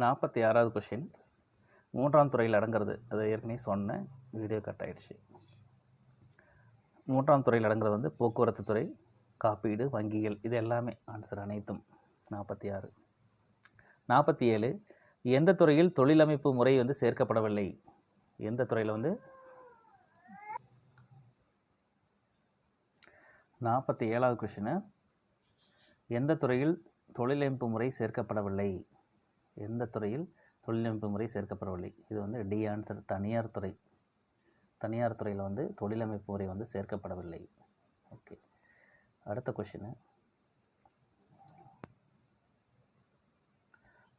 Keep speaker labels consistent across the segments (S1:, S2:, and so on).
S1: 46வது question. 3ஆம் துறையில் அடங்கிறது. அதை ஏற்கனவே சொன்னேன், வீடியோ கட் ஆகிடுச்சு. 3ஆம் துறையில் அடங்கிறது வந்து போக்குவரத்து துறை, காப்பீடு, வங்கிகள், இது எல்லாமே ஆன்சர் அனைத்தும். 46. 47. எந்த துறையில் தொழிலமைப்பு முறை வந்து சேர்க்கப்படவில்லை? எந்த துறையில் வந்து 47வது கொஷின். எந்த துறையில் தொழிலமைப்பு முறை சேர்க்கப்படவில்லை? எந்த துறையில் தொழிலமைப்பு முறை சேர்க்கப்படவில்லை? இது வந்து டி ஆன்சர், தனியார் துறை. தனியார் துறையில் வந்து தொழிலமைப்பு முறை வந்து சேர்க்கப்படவில்லை. ஓகே, அடுத்த கொஷின்.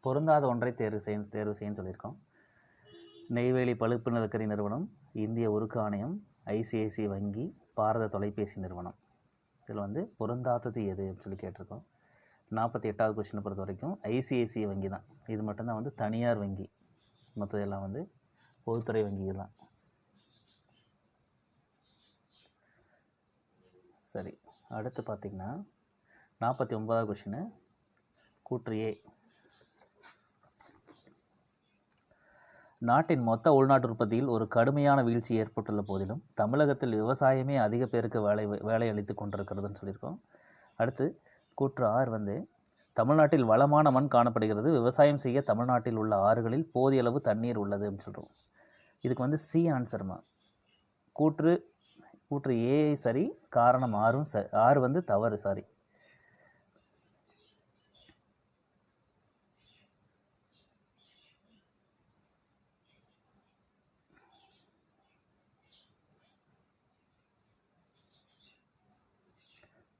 S1: பொருந்தாத ஒன்றை தேர்வு செய்யன்னு சொல்லியிருக்கோம். நெய்வேலி பழுப்பு நிலக்கரி நிறுவனம், இந்திய உருக்கு ஆணையம், ஐசிஐசிஐ வங்கி, பாரத தொலைபேசி நிறுவனம். இதில் வந்து பொருந்தாதது எது அப்படின்னு சொல்லி கேட்டிருக்கோம். 48வது கொஸ்டினை பொறுத்த வரைக்கும் ஐசிஐசிஐ வங்கி தான். இது மட்டும்தான் வந்து தனியார் வங்கி, மற்றதெல்லாம் வந்து பொதுத்துறை வங்கி தான். சரி, அடுத்து பார்த்திங்கன்னா 49வது கொஸ்டின். கூற்று ஏ. நாட்டின் மொத்த உள்நாட்டு உற்பத்தியில் ஒரு கடுமையான வீழ்ச்சி ஏற்பட்டுள்ள போதிலும் தமிழகத்தில் விவசாயமே அதிக பேருக்கு வேலை அளித்து கொண்டிருக்கிறதுன்னு சொல்லியிருக்கோம். அடுத்து கூற்று ஆறு வந்து தமிழ்நாட்டில் வளமான மண் காணப்படுகிறது, விவசாயம் செய்ய தமிழ்நாட்டில் உள்ள ஆறுகளில் போதிய அளவு தண்ணீர் உள்ளது அப்படின்னு சொல்கிறோம். இதுக்கு வந்து சி ஆன்சர்மா. கூற்று ஏ சரி, காரணம் ஆறு வந்து தவறு. சாரி,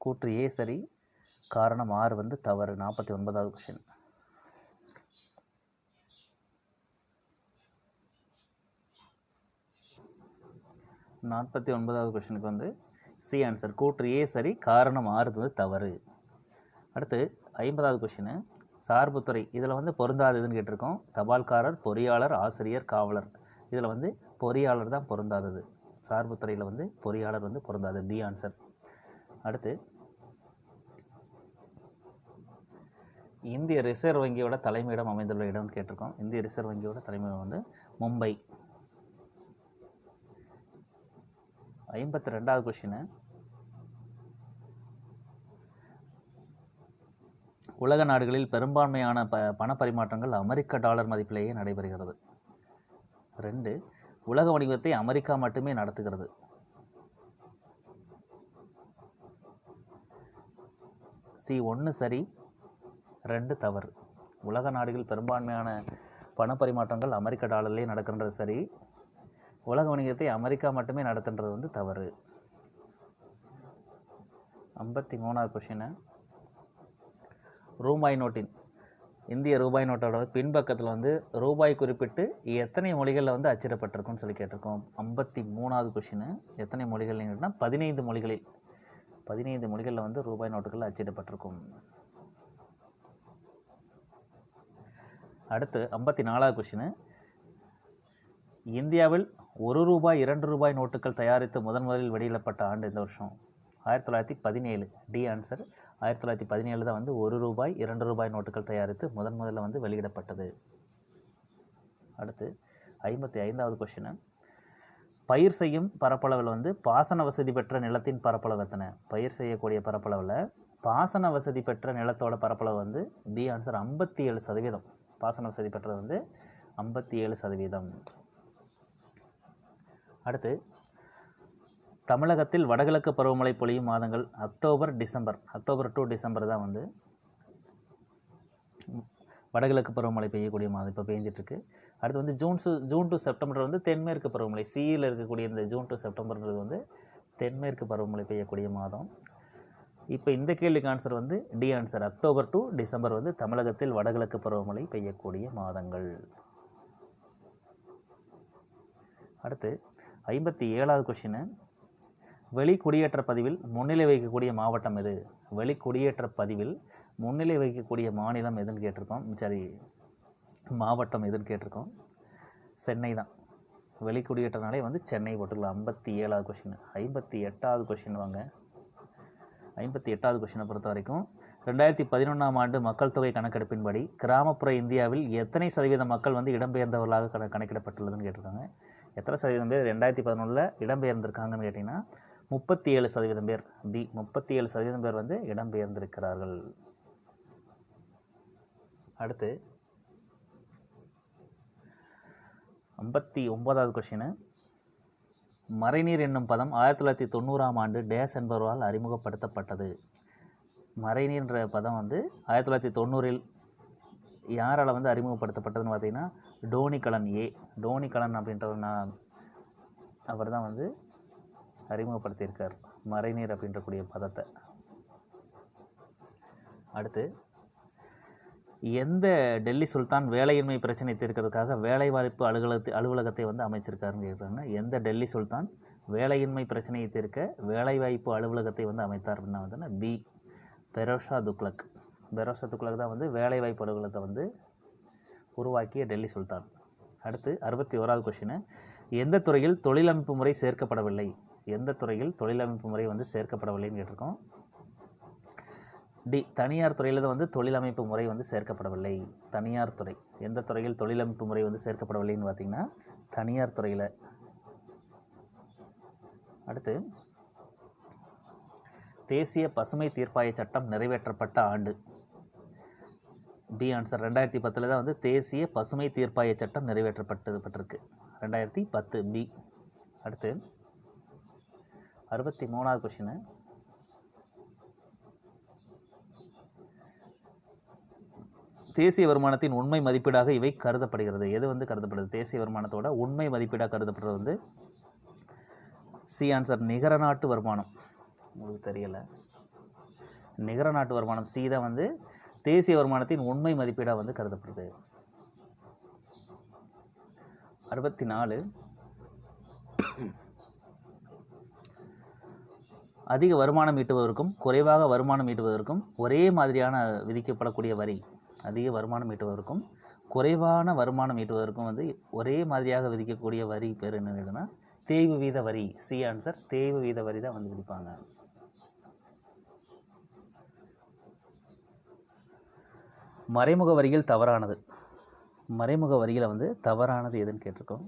S1: கூற்று ஏ சரி, காரணம் ஆறு வந்து தவறு. 49வது கொஸ்டின். கொஸ்டினுக்கு வந்து சி ஆன்சர், கூற்று ஏ சரி, காரணம் ஆறு வந்து தவறு. அடுத்து 50வது கொஸ்டின். சார்புத்துறை. இதில் வந்து பொருந்தாததுன்னு கேட்டிருக்கோம். தபால்காரர், பொறியாளர், ஆசிரியர், காவலர். இதில் வந்து பொறியாளர் தான் பொருந்தாதது. சார்புத்துறையில் வந்து பொறியாளர் வந்து பொருந்தாது. D answer. அடுத்து இந்திய ரிசர்வ் வங்கியோட தலைமையிடம் அமைந்துள்ள இடம்னு கேட்டிருக்கோம். இந்திய ரிசர்வ் வங்கியோட தலைமையிடம் வந்து மும்பை. 52வது கொஸ்டின். உலக நாடுகளில் பெரும்பான்மையான பண பரிமாற்றங்கள் அமெரிக்க டாலர் மதிப்பிலேயே நடைபெறுகிறது. 2. உலக வணிகத்தை அமெரிக்கா மட்டுமே நடத்துகிறது. சி 1 சரி, 2 தவறு. உலக நாடுகளில் பெரும்பான்மையான பண பரிமாற்றங்கள் அமெரிக்க டாலர்லேயே நடக்கின்றது சரி, உலக வணிகத்தை அமெரிக்கா மட்டுமே நடத்துன்றது வந்து தவறு. 53வது கொஸ்டின். ரூபாய் நோட்டின், இந்திய ரூபாய் நோட்டோட பின்பக்கத்தில் வந்து ரூபாய் குறிப்பிட்டு எத்தனை மொழிகளில் வந்து அச்சிடப்பட்டிருக்குன்னு சொல்லி கேட்டிருக்கோம். 53வது கொஸ்டின். எத்தனை மொழிகள் கேட்டால் 15 மொழிகளில். 15 மொழிகளில் வந்து ரூபாய் நோட்டுகள் அச்சிடப்பட்டிருக்கும். அடுத்து 54வது கொஸ்டின். இந்தியாவில் 1 ரூபாய் 2 ரூபாய் நோட்டுகள் தயாரித்து முதலில் வெளியிடப்பட்ட ஆண்டு இந்த வருஷம் 1917. டி ஆன்சர், 1917 தான் வந்து 1 ரூபாய் 2 ரூபாய் நோட்டுகள் தயாரித்து முதல்ல வந்து வெளியிடப்பட்டது. அடுத்து 55வது கொஸ்டின். பயிர் செய்யும் பரப்பளவில் வந்து பாசன வசதி பெற்ற நிலத்தின் பரப்பளவு எத்தனை? பயிர் செய்யக்கூடிய பரப்பளவில் பாசன வசதி பெற்ற நிலத்தோட பரப்பளவு வந்து டி ஆன்சர் 57%. பாசன வசதி பெற்றது வந்து 57%. அடுத்து தமிழகத்தில் வடகிழக்கு பருவமழை பொழியும் மாதங்கள் அக்டோபர் டு டிசம்பர் தான் வந்து வடகிழக்கு பருவமழை பெய்யக்கூடிய மாதம். இப்போ பெஞ்சிட்ருக்கு. அடுத்து வந்து ஜூன் டு செப்டம்பர் வந்து தென்மேற்கு பருவமழை. சியில் இருக்கக்கூடிய இந்த ஜூன் டு செப்டம்பர்ன்றது வந்து தென்மேற்கு பருவமழை பெய்யக்கூடிய மாதம். இப்போ இந்த கேள்விக்கு ஆன்சர் வந்து D answer, October to December வந்து தமிழகத்தில் வடகிழக்கு பருவமழை பெய்யக்கூடிய மாதங்கள். அடுத்து 57வது கொஸ்டின். வெளிக்குடியேற்ற பதிவில் முன்னிலை வைக்கக்கூடிய மாவட்டம் எது? வெளிக்குடியேற்ற பதிவில் முன்னிலை வைக்கக்கூடிய மாநிலம் எதுன்னு கேட்டிருக்கோம். சரி, மாவட்டம் எதுன்னு கேட்டிருக்கோம். சென்னை தான். வெளிக்குடியேற்றனாலே வந்து சென்னை போட்டுக்கலாம். 57வது கொஸ்டின். 58வது கொஸ்டின் வாங்க. 58வது கொஸ்டினை பொறுத்த வரைக்கும் 2011ஆம் ஆண்டு மக்கள் தொகை கணக்கெடுப்பின்படி கிராமப்புற இந்தியாவில் எத்தனை சதவீத மக்கள் வந்து இடம்பெயர்ந்தவர்களாக கணக்கிடப்பட்டுள்ளதுன்னு கேட்டிருக்காங்க. எத்தனை சதவீதம் பேர் 2011 இடம்பெயர்ந்திருக்காங்கன்னு கேட்டிங்கன்னா 37% பேர். பி 37% பேர் வந்து இடம்பெயர்ந்திருக்கிறார்கள். அடுத்து 59வது கொஸ்டின். மறைநீர் என்னும் பதம் 1990ஆம் ஆண்டு டேஸ் என்பவரால் அறிமுகப்படுத்தப்பட்டது. மறைநீர்ன்ற பதம் வந்து 1990இல் யாரால் வந்து அறிமுகப்படுத்தப்பட்டதுன்னு பார்த்தீங்கன்னா டோனிகலன். டோனிகலன் அப்படின்றவர் அவர் தான் வந்து அறிமுகப்படுத்தியிருக்கார் மறைநீர் அப்படின்றக்கூடிய பதத்தை. அடுத்து எந்த டெல்லி சுல்தான் வேலையின்மை பிரச்சனை தீர்க்கிறதுக்காக வேலைவாய்ப்பு அலுவலகத்தை வந்து அமைச்சிருக்காருன்னு கேட்குறாங்க. எந்த டெல்லி சுல்தான் வேலையின்மை பிரச்சனையை தீர்க்க வேலைவாய்ப்பு அலுவலகத்தை வந்து அமைத்தார் அப்படின்னா வந்து பி பெரோஷா துக்ளக். பெரோஷா துக்ளக் தான் வந்து வேலைவாய்ப்பு அலுவலகத்தை வந்து உருவாக்கிய டெல்லி சுல்தான். அடுத்து 61வது கொஸ்டின். எந்த துறையில் தொழிலமைப்பு முறை சேர்க்கப்படவில்லை? எந்த துறையில் தொழிலமைப்பு முறை வந்து சேர்க்கப்படவில்லைன்னு கேட்டிருக்கோம். டி தனியார் துறையில் தான் வந்து தொழிலமைப்பு முறை வந்து சேர்க்கப்படவில்லை. தனியார் துறை. எந்த துறையில் தொழிலமைப்பு முறை வந்து சேர்க்கப்படவில்லைன்னு பார்த்தீங்கன்னா தனியார் துறையில். அடுத்து தேசிய பசுமை தீர்ப்பாய சட்டம் நிறைவேற்றப்பட்ட ஆண்டு. பி ஆன்சர் 2010 தான் வந்து தேசிய பசுமை தீர்ப்பாய சட்டம் நிறைவேற்றப்பட்டிருக்கு. 2010 பி. அடுத்து 63வது கொஸ்டின். தேசிய வருமானத்தின் உண்மை மதிப்பீடாக இவை கருதப்படுகிறது. எது வந்து கருதப்படுது? தேசிய வருமானத்தோட உண்மை மதிப்பீடாக கருதப்படுறது வந்து சி ஆன்சர் நிகர நாட்டு வருமானம். உங்களுக்கு தெரியல, நிகர நாட்டு வருமானம் சி தான் வந்து தேசிய வருமானத்தின் உண்மை மதிப்பீடாக வந்து கருதப்படுது. 64 அதிக வருமானம் ஈட்டுவதற்கும் குறைவாக வருமானம் ஈட்டுவதற்கும் ஒரே மாதிரியான விதிக்கப்படக்கூடிய வரி. அதிக வருமானம் ஈட்டுவதற்கும் குறைவான வருமானம் ஈட்டுவதற்கும் வந்து ஒரே மாதிரியாக விதிக்கக்கூடிய வரி பேர் என்னன்னா தேய்வு வீத வரி. சி ஆன்சர் தேய்வு வீத வரி தான் வந்து விதிப்பாங்க. மறைமுக வரியில் தவறானது. மறைமுக வரியில் வந்து தவறானது எதுன்னு கேட்டிருக்கோம்.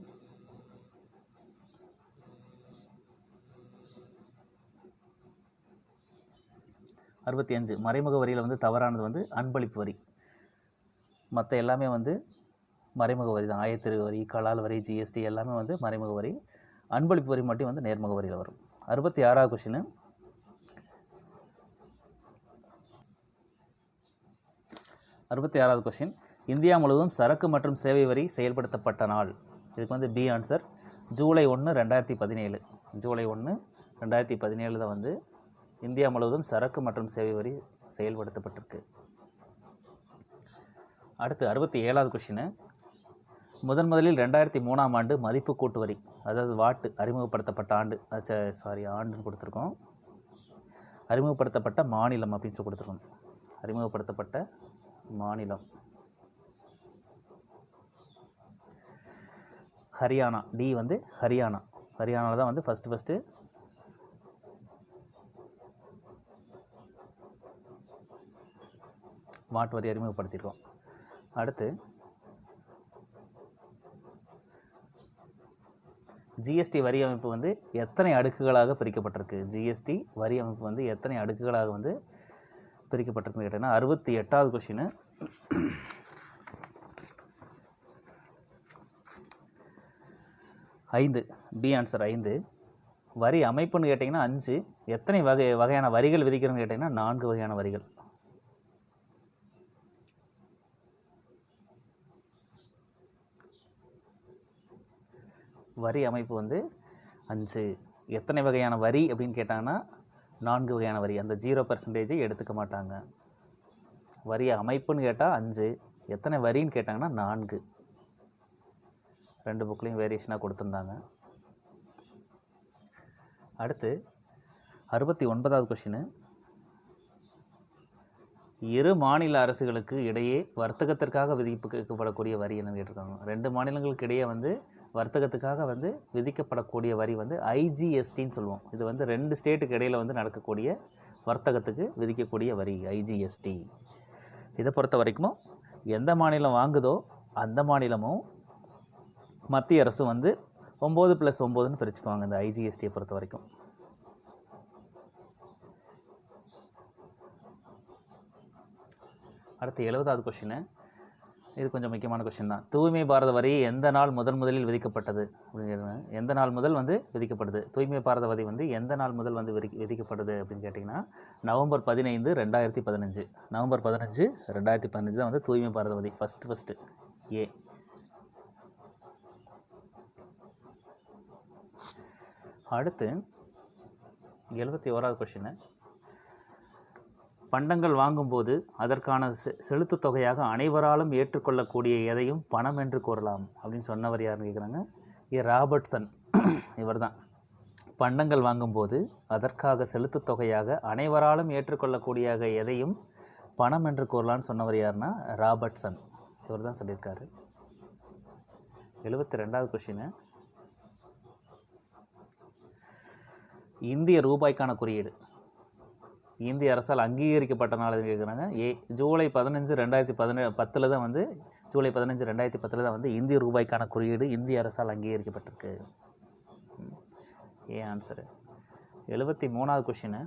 S1: மறைமுக வரியில் வந்து தவறானது வந்து அன்பளிப்பு வரி. மற்ற எல்லாமே வந்து மறைமுக வரி தான். ஆயத்திரு வரி, கலால் வரி, ஜிஎஸ்டி எல்லாமே வந்து மறைமுக வரி. அன்பளிப்பு வரி மட்டும் வந்து நேர்முக வரியில் வரும். 66வது கொஸ்டின். இந்தியா முழுவதும் சரக்கு மற்றும் சேவை வரி செயல்படுத்தப்பட்ட நாள். இதுக்கு வந்து பி ஆன்சர் ஜூலை 1, 2017. ஜூலை 1, 2017 தான் வந்து இந்தியா முழுவதும் சரக்கு மற்றும் சேவை வரி செயல்படுத்தப்பட்டிருக்கு. அடுத்து 67வது கொஸ்டின். முதலில் 2003ஆம் ஆண்டு மதிப்பு கூட்டு வரி, அதாவது வாட்டு அறிமுகப்படுத்தப்பட்ட ஆண்டு. ஆண்டுன்னு கொடுத்துருக்கோம். அறிமுகப்படுத்தப்பட்ட மாநிலம் அப்படின்னு சொல்லி கொடுத்துருக்கோம். அறிமுகப்படுத்தப்பட்ட மாநிலம் ஹரியானா. டி வந்து ஹரியானா. ஹரியானாவில் தான் வந்து ஃபஸ்ட்டு மாட்டு வரி அறிமுகப்படுத்தியிருக்கோம். அடுத்து ஜிஎஸ்டி வரி அமைப்பு வந்து எத்தனை அடுக்குகளாக பிரிக்கப்பட்டிருக்கு? ஜிஎஸ்டி வரி அமைப்பு வந்து எத்தனை அடுக்குகளாக வந்து பிரிக்கப்பட்டிருக்குன்னு கேட்டீங்கன்னா 68வது கொஸ்டின். ஐந்து. B answer 5. வரி அமைப்புன்னு கேட்டிங்கன்னா 5. எத்தனை வகையான வரிகள் விதிக்கிறதுன்னு கேட்டிங்கன்னா 4 வகையான வரிகள். வரி அமைப்பு வந்து 5. எத்தனை வகையான வரி அப்படின்னு கேட்டாங்கன்னா 4 வகையான வரி. அந்த 0% எடுத்துக்க மாட்டாங்க. வரி அமைப்புன்னு கேட்டால் 5, எத்தனை வரின்னு கேட்டாங்கன்னா 4. 2 புக்லையும் வேரியேஷனாக கொடுத்துருந்தாங்க. அடுத்து 69வது கொஸ்டின். இரு மாநில அரசுகளுக்கு இடையே வர்த்தகத்திற்காக விதிக்கப்படக்கூடிய வரி என்னன்னு கேட்டிருக்காங்க. 2 மாநிலங்களுக்கு இடையே வந்து வர்த்தகத்துக்காக வந்து விதிக்கப்படக்கூடிய வரி வந்து ஐஜிஎஸ்டின்னு சொல்லுவோம். இது வந்து 2 ஸ்டேட்டுக்கு இடையில் வந்து நடக்கக்கூடிய வர்த்தகத்துக்கு விதிக்கக்கூடிய வரி ஐஜிஎஸ்டி. இதை பொறுத்த வரைக்கும் எந்த மாநிலம் வாங்குதோ அந்த மாநிலமும் மத்திய அரசு வந்து 9+9ன்னு பிரிச்சுக்குவாங்க இந்த ஐஜிஎஸ்டியை பொறுத்த வரைக்கும். அடுத்து 70வது கொஸ்டின். இது கொஞ்சம் முக்கியமான கொஸ்டின் தான். தூய்மை பாரத வரி எந்த நாள் முதலில் விதிக்கப்பட்டது அப்படிங்கிறது. எந்த நாள் முதல் வந்து விதிக்கப்படுது? தூய்மை பாரத வரி வந்து எந்த நாள் முதல் வந்து விதிக்கப்படுது அப்படின்னு கேட்டிங்கன்னா நவம்பர் 15, 2015. நவம்பர் 15, 2015 தான் வந்து தூய்மை பாரத வரி ஃபஸ்ட்டு ஏ. அடுத்து 71வது கொஸ்டின். பண்டங்கள் வாங்கும்போது அதற்கான செலுத்து தொகையாக அனைவராலும் ஏற்றுக்கொள்ளக்கூடிய எதையும் பணம் என்று கூறலாம் அப்படின்னு சொன்னவர் யாருன்னு கேட்குறாங்க. ராபர்ட்சன் இவர் தான். பண்டங்கள் வாங்கும்போது அதற்காக செலுத்து தொகையாக அனைவராலும் ஏற்றுக்கொள்ளக்கூடிய எதையும் பணம் என்று கூறலாம்னு சொன்னவர் யாருன்னா ராபர்ட்சன். இவர் தான் சொல்லியிருக்காரு. 72வது கொஸ்டின். இந்திய ரூபாய்க்கான குறியீடு இந்திய அரசால் அங்கீகரிக்கப்பட்ட நாள் கேட்குறாங்க. ஜூலை 15, 2010 தான் வந்து ஜூலை 15, 2010 தான் வந்து இந்திய ரூபாய்க்கான குறியீடு இந்திய அரசால் அங்கீகரிக்கப்பட்டிருக்கு. ஆன்சரு. 73வது கொஸ்டின்.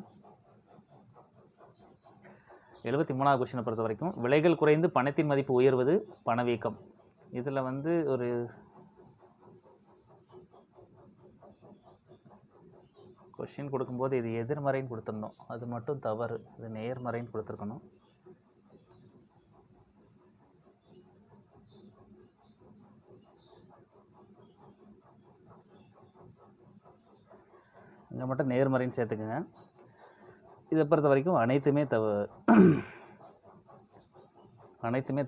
S1: 73வது கொஸ்டினை பொறுத்த வரைக்கும் விலைகள் குறைந்து பணத்தின் மதிப்பு உயர்வது பணவீக்கம். இதில் வந்து ஒரு கொஷின் கொடுக்கும்போது இது எதிர்மறைன்னு கொடுத்துருந்தோம், அது மட்டும் தவறு. இது நேர்மறைன்னு கொடுத்துருக்கணும். இங்கே மட்டும் நேர்மறைன்னு சேர்த்துக்குங்க. இதை பொறுத்த வரைக்கும் அனைத்துமே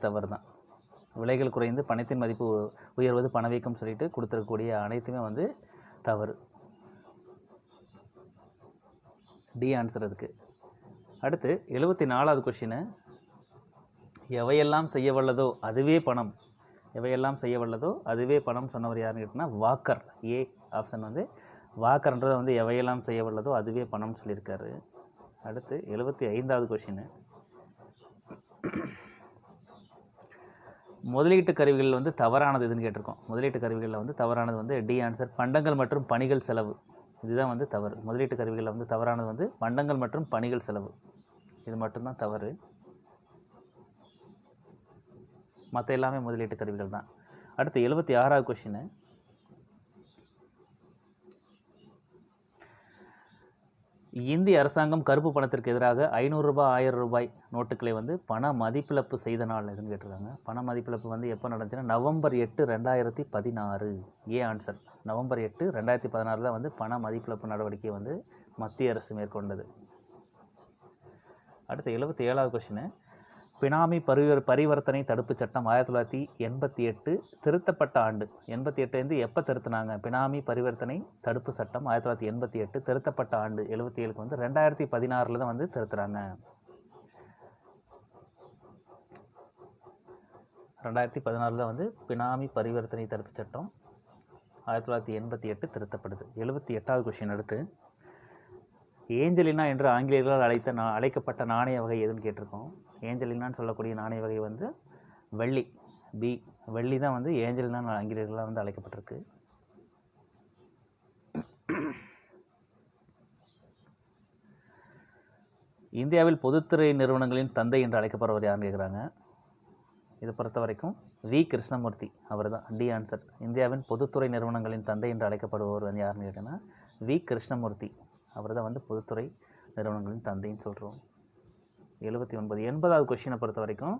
S1: தவறு தான். விலைகள் குறைந்து பணத்தின் மதிப்பு உயர்வது பணவீக்கம் சொல்லிட்டு கொடுத்துருக்கக்கூடிய அனைத்துமே வந்து தவறு. டி ஆன்சர் அதுக்கு. அடுத்து 74வது கொஸ்டின். எவையெல்லாம் செய்ய வல்லதோ அதுவே பணம். எவையெல்லாம் செய்ய வல்லதோ அதுவே பணம் சொன்னவர் யாருன்னு கேட்டிங்கன்னா வாக்கர். ஏ ஆப்ஷன் வந்து வாக்கர்ன்றதை வந்து எவையெல்லாம் செய்ய வல்லதோ அதுவே பணம் சொல்லியிருக்காரு. அடுத்து 75வது கொஸ்டின். முதலீட்டு கருவிகள் வந்து தவறானது எதுன்னு கேட்டிருக்கோம். முதலீட்டு கருவிகளில் வந்து தவறானது வந்து டி ஆன்சர் பண்டங்கள் மற்றும் பணிகள் செலவு. இதுதான் வந்து தவறு. முதலீட்டு கருவிகளில் வந்து தவறானது வந்து பண்டங்கள் மற்றும் பணிகள் செலவு. இது மட்டும்தான் தவறு. மற்ற எல்லாமே முதலீட்டு கருவிகள் தான். அடுத்து 76வது கொஸ்டின். இந்திய அரசாங்கம் கருப்பு பணத்திற்கு எதிராக 500 ரூபாய் 1000 ரூபாய் நோட்டுகளை வந்து பண மதிப்பிழப்பு செய்த நாள் எதுன்னு கேட்டிருக்காங்க. பண மதிப்பிழப்பு வந்து எப்போ நடந்துச்சுன்னா நவம்பர் 8, 2016. A answer. நவம்பர் 8, 2016 தான் வந்து பண மதிப்பிழப்பு நடவடிக்கை வந்து மத்திய அரசு மேற்கொண்டது. அடுத்து 77வது கொஸ்டின். பினாமி பரிவர்த்தனை தடுப்பு சட்டம் 1988 திருத்தப்பட்ட ஆண்டு. 88 வந்து எப்போ திருத்தினாங்க? பினாமி பரிவர்த்தனை தடுப்பு சட்டம் 1988 திருத்தப்பட்ட ஆண்டு 77க்கு வந்து 2016 தான் வந்து திருத்துறாங்க. 2016 தான் வந்து பினாமி பரிவர்த்தனை தடுப்பு சட்டம் 1988 திருத்தப்படுது. 78வது கொஸ்டின். அடுத்து ஏஞ்சலினா என்று ஆங்கிலேயர்களால் அழைக்கப்பட்ட நாணய வகை எதுன்னு கேட்டிருக்கோம். ஏஞ்சலினான்னு சொல்லக்கூடிய நாணய வகை வந்து வெள்ளி. பி வெள்ளி தான் வந்து ஏஞ்சலினா ஆங்கிலேயர்களால் வந்து அழைக்கப்பட்டிருக்கு. இந்தியாவில் பொதுத்துறை நிறுவனங்களின் தந்தை என்று அழைக்கப்படுவர் யாருன்னு கேட்குறாங்க. இதை பொறுத்த வரைக்கும் வி கிருஷ்ணமூர்த்தி அவர் தான். D answer. இந்தியாவின் பொதுத்துறை நிறுவனங்களின் தந்தை என்று அழைக்கப்படுபவர் வந்து யாருன்னு கேட்டீங்கன்னா வி கிருஷ்ணமூர்த்தி. அவர் தான் வந்து பொதுத்துறை நிறுவனங்களின் தந்தைன்னு சொல்கிறோம். 79. 80வது கொஸ்டினை பொறுத்த வரைக்கும்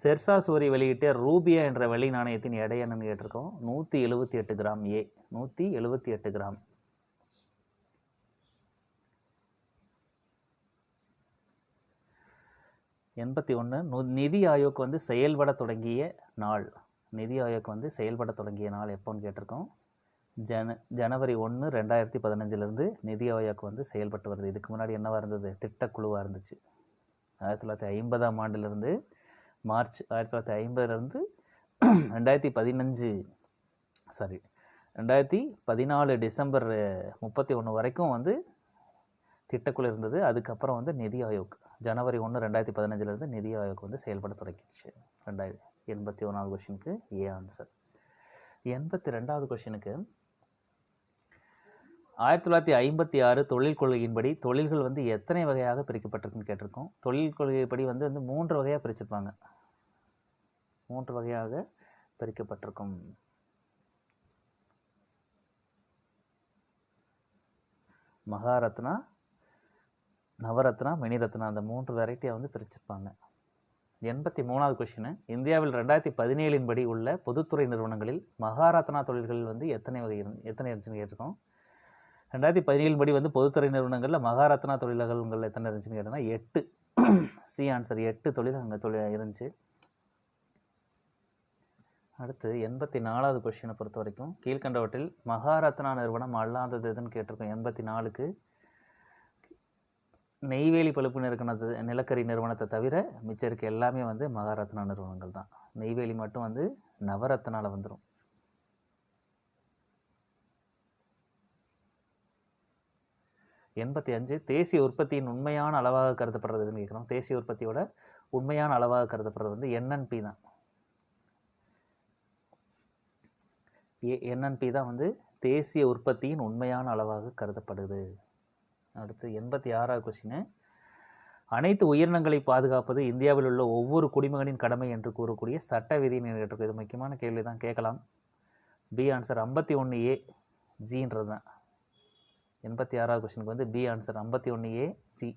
S1: செர்சா சூரி வெளியிட்ட ரூபியா என்ற வெள்ளி நாணயத்தின் எடை என்னன்னு கேட்டிருக்கோம். 178 கிராம். ஏ 178 கிராம். நிதி ஆயோக் வந்து செயல்பட தொடங்கிய நாள். நிதி ஆயோக் வந்து செயல்பட தொடங்கிய நாள் எப்போன்னு கேட்டிருக்கோம். ஜனவரி 1, 2015 நிதி ஆயோக் வந்து செயல்பட்டு வருது. இதுக்கு முன்னாடி என்னவாக இருந்தது? திட்டக்குழுவாக இருந்துச்சு. 1950ஆம் ஆண்டிலிருந்து மார்ச் 1950 2014 டிசம்பர் 31 வரைக்கும் வந்து திட்டக்குழு இருந்தது. அதுக்கப்புறம் வந்து நிதி ஆயோக் ஜனவரி 1 2015 நிதி ஆயோக் வந்து செயல்பட தொடங்கிடுச்சு. 81வது கொஸ்டினுக்கு ஏ ஆன்சர். 82வது கொஸ்டினுக்கு 1956 தொழில் கொள்கையின்படி தொழில்கள் வந்து எத்தனை வகையாக பிரிக்கப்பட்டிருக்குன்னு கேட்டிருக்கோம். தொழில் கொள்கைப்படி வந்து 3 வகையாக பிரிச்சிருப்பாங்க. 3 வகையாக பிரிக்கப்பட்டிருக்கும். மகாரத்னா, நவரத்னா, மணிரத்னா அந்த 3 வெரைட்டியை வந்து பிரிச்சிருப்பாங்க. 83வது கொஸ்டின், இந்தியாவில் 2017 படி உள்ள பொதுத்துறை நிறுவனங்களில் மகாரத்னா தொழில்கள் வந்து எத்தனை இருந்துச்சுன்னு கேட்டிருக்கோம். 2017 படி வந்து பொதுத்துறை நிறுவனங்களில் மகாரத்னா தொழில்கள் எத்தனை இருந்துச்சுன்னு கேட்டோம்னா 8. சி ஆன்சர் 8 தொழில் அங்கே இருந்துச்சு. அடுத்து 84வது கொஸ்டினை பொறுத்த வரைக்கும் கீழ்கண்டவற்றில் மகாரத்னா நிறுவனம் அல்லாதது எதுன்னு கேட்டிருக்கோம். 84க்கு நெய்வேலி பழுப்பு நிலக்கரி நிறுவனத்தை தவிர மிச்சம் இருக்க எல்லாமே வந்து மகாரத்னா நிறுவனங்கள் தான். நெய்வேலி மட்டும் வந்து நவரத்னால வந்துடும். தேசிய உற்பத்தியின் உண்மையான அளவாக கருதப்படுறதுன்னு கேட்குறோம். தேசிய உற்பத்தியோட உண்மையான அளவாக கருதப்படுறது வந்து என்என்பி தான். என்என்பி தான் வந்து தேசிய உற்பத்தியின் உண்மையான அளவாக கருதப்படுது. அடுத்து 86வது கொஸ்டின், அனைத்து உயிரினங்களை பாதுகாப்பது இந்தியாவில் உள்ள ஒவ்வொரு குடிமகனின் கடமை என்று கூறக்கூடிய சட்ட விதின்னு கேட்டிருக்கு. இது முக்கியமான கேள்வி தான், கேட்கலாம். பி ஆன்சர் 51A ஜின்றது தான். 86வது கொஸ்டினுக்கு வந்து பி ஆன்சர் 51A ஜி.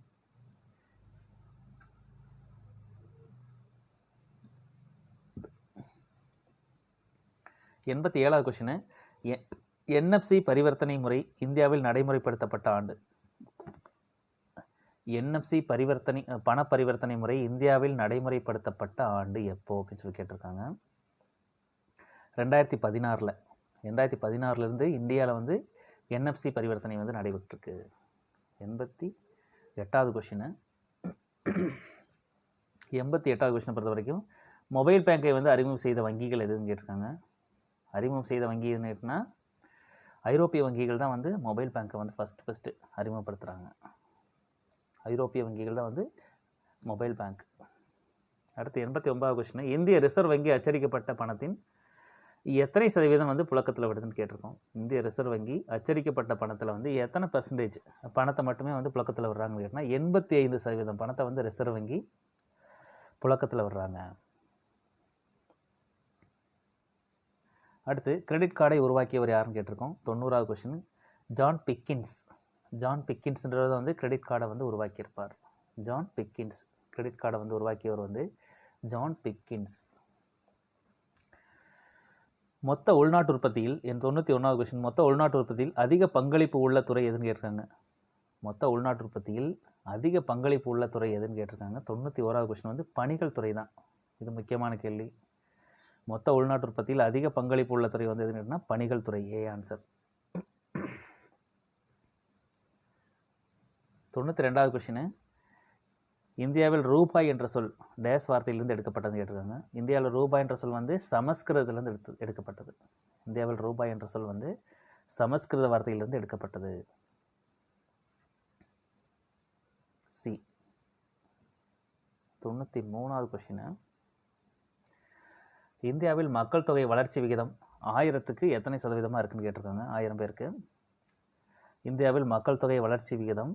S1: 87வது கொஸ்டின், என்எஃப்சி பரிவர்த்தனை முறை இந்தியாவில் நடைமுறைப்படுத்தப்பட்ட ஆண்டு. என்எஃப்சி பண பரிவர்த்தனை முறை இந்தியாவில் நடைமுறைப்படுத்தப்பட்ட ஆண்டு எப்போ அப்படின்னு சொல்லி கேட்டிருக்காங்க. 2016. 2016 இந்தியாவில் வந்து என்எஃப்சி பரிவர்த்தனை வந்து நடைபெற்றிருக்கு. 88வது கொஸ்டின், 88வது கொஸ்டினை பொறுத்த வரைக்கும் மொபைல் பேங்கை வந்து அறிமுகம் செய்த வங்கிகள் எதுன்னு கேட்டிருக்காங்க. அறிமுகம் செய்த வங்கி எதுன்னா ஐரோப்பிய வங்கிகள் தான் வந்து மொபைல் பேங்கை வந்து ஃபஸ்ட்டு அறிமுகப்படுத்துகிறாங்க. ஐரோப்பிய வங்கிகள் தான் வந்து மொபைல் பேங்க். அடுத்து 89வது கொஸ்டின், இந்திய ரிசர்வ் வங்கி அச்சடிக்கப்பட்ட பணத்தின் எத்தனை சதவீதம் வந்து புழக்கத்தில் விடுதுன்னு கேட்டிருக்கோம். இந்திய ரிசர்வ் வங்கி அச்சடிக்கப்பட்ட பணத்தில் வந்து எத்தனை % பணத்தை மட்டுமே வந்து புழக்கத்தில் விடுறாங்கன்னு கேட்டால் 85% பணத்தை வந்து ரிசர்வ் வங்கி புழக்கத்தில் விடுறாங்க. அடுத்து கிரெடிட் கார்டை உருவாக்கியவர் யாருன்னு கேட்டிருக்கோம். 90வது கொஸ்டின், ஜான் பிக்கின்ஸ். ஜான் பிக்கின்ஸ்ன்றது வந்து கிரெடிட் கார்டை வந்து உருவாக்கியிருப்பார். ஜான் பிக்கின்ஸ் கிரெடிட் கார்டை வந்து உருவாக்கியவர் வந்து ஜான் பிக்கின்ஸ். மொத்த உள்நாட்டு உற்பத்தியில் 91வது கொஸ்டின், மொத்த உள்நாட்டு உற்பத்தியில் அதிக பங்களிப்பு உள்ள துறை எதுன்னு கேட்டிருக்காங்க. மொத்த உள்நாட்டு உற்பத்தியில் அதிக பங்களிப்பு உள்ள துறை எதுன்னு கேட்டிருக்காங்க. 91வது கொஸ்டின் வந்து பணிகள் துறை தான். இது முக்கியமான கேள்வி. மொத்த உள்நாட்டு உற்பத்தியில் அதிக பங்களிப்பு உள்ள துறை வந்து எதுன்னு கேட்டினா பணிகள் துறை, ஏ ஆன்சர். 92வது கொஸ்டின், இந்தியாவில் ரூபாய் என்ற சொல் டேஸ் வார்த்தையிலிருந்து எடுக்கப்பட்டதுன்னு கேட்டிருக்காங்க. இந்தியாவில் ரூபாய் என்ற சொல் வந்து சமஸ்கிருதத்திலிருந்து எடுக்கப்பட்டது. இந்தியாவில் ரூபாய் என்ற சொல் வந்து சமஸ்கிருத வார்த்தையிலிருந்து எடுக்கப்பட்டது. சி. 93வது கொஸ்டின், இந்தியாவில் மக்கள் தொகை வளர்ச்சி விகிதம் 1000க்கு எத்தனை சதவீதமாக இருக்குன்னு கேட்டிருக்காங்க. 1000 பேருக்கு இந்தியாவில் மக்கள் தொகை வளர்ச்சி விகிதம்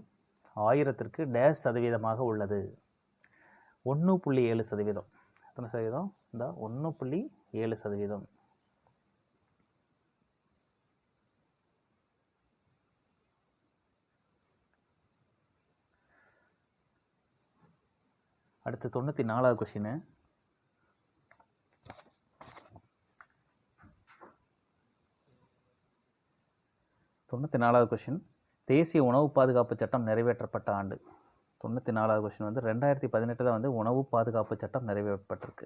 S1: 1000ற்கு டேஸ் சதவீதமாக உள்ளது. 1.7%. எத்தனை சதவீதம்? இந்த 1.7%. அடுத்து 94வது கொஸ்டின், தேசிய உணவு பாதுகாப்பு சட்டம் நிறைவேற்றப்பட்ட ஆண்டு. 94வது கொஸ்டின் வந்து 2018 தான் வந்து உணவு பாதுகாப்பு சட்டம் நிறைவேற்றப்பட்டிருக்கு.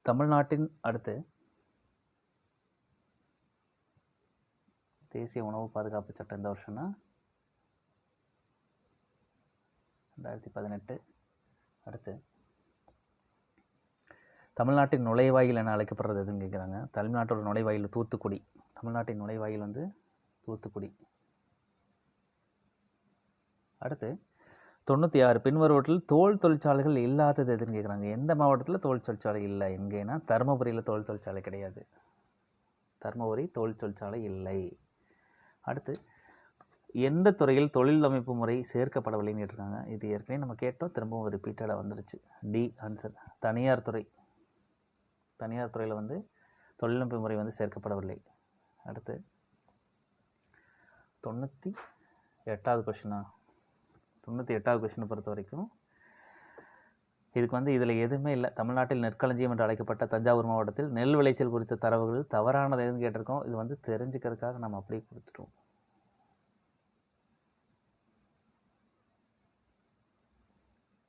S1: தமிழ்நாட்டின் அடுத்து தேசிய உணவு பாதுகாப்பு சட்டம் இந்த வருஷம்னா 2018. அடுத்து தமிழ்நாட்டின் நுழைவாயில் என அழைக்கப்படுறது எதுன்னு கேட்குறாங்க. தமிழ்நாட்டோட நுழைவாயில் தூத்துக்குடி. தமிழ்நாட்டின் நுழைவாயில் வந்து தூத்துக்குடி. அடுத்து 96 பின்வருவற்றில் தோல் தொழிற்சாலைகள் இல்லாதது எதுன்னு கேட்குறாங்க. எந்த மாவட்டத்தில் தோல் தொழிற்சாலை இல்லை? எங்கேனா தருமபுரியில் தோல் தொழிற்சாலை கிடையாது. தருமபுரி தோல் தொழிற்சாலை இல்லை. அடுத்து எந்த துறையில் தொழில் அமைப்பு முறை சேர்க்கப்படவில்லைன்னு கேட்டிருக்காங்க. இது ஏற்கனவே நம்ம கேட்டோம், திரும்பவும் ரிப்பீட்டடாக வந்துருச்சு. டி ஆன்சர், தனியார் துறை. தனியார் துறையில் வந்து தொழிலமைப்பு முறை வந்து சேர்க்கப்படவில்லை. அடுத்து 98வது கொஷினா? 98வது கொஷினை பொறுத்த வரைக்கும் இதுக்கு வந்து இதில் எதுவுமே இல்லை. தமிழ்நாட்டில் நெற்களஞ்சியம் என்று அழைக்கப்பட்ட தஞ்சாவூர் மாவட்டத்தில் நெல் விளைச்சல் குறித்த தரவுகள் தவறானது எதுன்னு கேட்டிருக்கோம். இது வந்து தெரிஞ்சுக்கிறதுக்காக நம்ம அப்படியே கொடுத்துட்டோம்.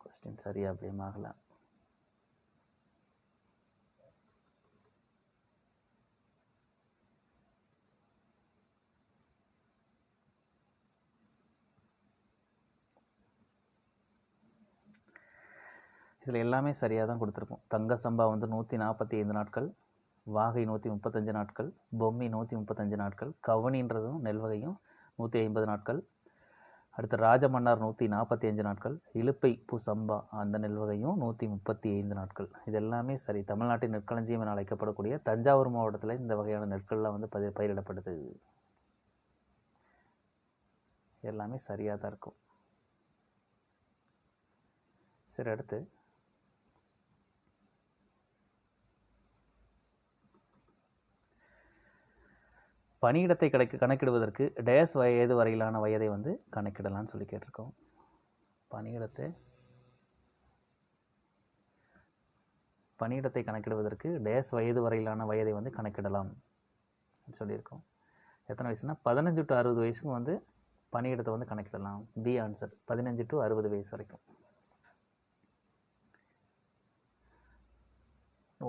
S1: கொஸ்டின் சரியா அப்படியே ஆகலாம். இதில் எல்லாமே சரியாக தான் கொடுத்துருக்கோம். தங்க சம்பா வந்து 145 நாட்கள், வாகை 135 நாட்கள், பொம்மி 135 நாட்கள், கவனின்றதும் நெல் வகையும் 150 நாட்கள். அடுத்து ராஜமன்னார் 145 நாட்கள், இலுப்பை பூ சம்பா அந்த நெல் வகையும் 135 நாட்கள். இது எல்லாமே சரி. தமிழ்நாட்டின் நெற்களஞ்சியம் என அழைக்கப்படக்கூடிய தஞ்சாவூர் மாவட்டத்தில் இந்த வகையான நெற்கள்லாம் வந்து பயிரிடப்படுது. எல்லாமே சரியாக தான் இருக்கும். சரி, அடுத்து பணியிடத்தை கணக்கிடுவதற்கு டேஸ் வயது வரையிலான வயதை வந்து கணக்கிடலாம்னு சொல்லி கேட்டிருக்கோம். பணியிடத்தை கணக்கிடுவதற்கு டேஸ் வயது வரையிலான வயதை வந்து கணக்கிடலாம் சொல்லியிருக்கோம். எத்தனை வயசுனா 15 to 60 வயசுக்கு வந்து பணியிடத்தை வந்து கணக்கிடலாம். பி ஆன்சர், 15 to 60 வயசு வரைக்கும்.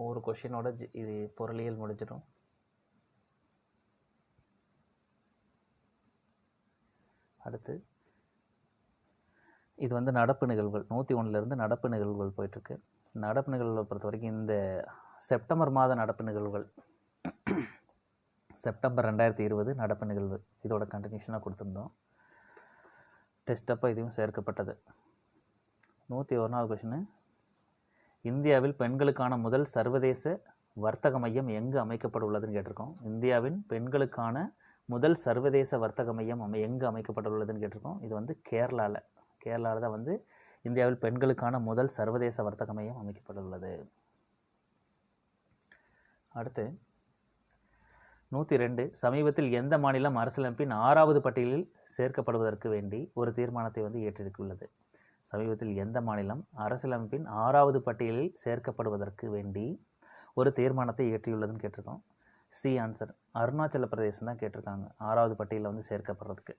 S1: ஒரு கொஷினோட இது பொருளியல் முடிஞ்சிடும். அடுத்து இது வந்து நடப்பு நிகழ்வுகள். 101லேருந்து நடப்பு நிகழ்வுகள் போயிட்டுருக்கு. நடப்பு நிகழ்வுகளை பொறுத்த வரைக்கும் இந்த செப்டம்பர் மாத நடப்பு நிகழ்வுகள், செப்டம்பர் 2020 நடப்பு நிகழ்வு, இதோட கண்டினியூஷனாக கொடுத்துருந்தோம். டெஸ்ட் அப்போ இதுவும் சேர்க்கப்பட்டது. 101வது கொஷினு, இந்தியாவில் பெண்களுக்கான முதல் சர்வதேச வர்த்தக மையம் எங்கு அமைக்கப்பட உள்ளதுன்னு கேட்டிருக்கோம். இந்தியாவின் பெண்களுக்கான முதல் சர்வதேச வர்த்தக மையம் எங்கு அமைக்கப்பட்டுள்ளதுன்னு கேட்டிருக்கோம். இது வந்து கேரளாவில் தான் வந்து இந்தியாவில் பெண்களுக்கான முதல் சர்வதேச வர்த்தக மையம் அமைக்கப்பட்டுள்ளது. அடுத்து 102, சமீபத்தில் எந்த மாநிலம் அரசியலமைப்பின் 6வது பட்டியலில் சேர்க்கப்படுவதற்கு வேண்டி ஒரு தீர்மானத்தை வந்து ஏற்றிருக்குள்ளது? சமீபத்தில் எந்த மாநிலம் அரசியலமைப்பின் 6வது பட்டியலில் சேர்க்கப்படுவதற்கு வேண்டி ஒரு தீர்மானத்தை ஏற்றியுள்ளதுன்னு கேட்டிருக்கோம். சி ஆன்சர், அருணாச்சல பிரதேசம் தான் கேட்டிருக்காங்க 6வது பட்டியலில் வந்து சேர்க்கப்படுறதுக்கு.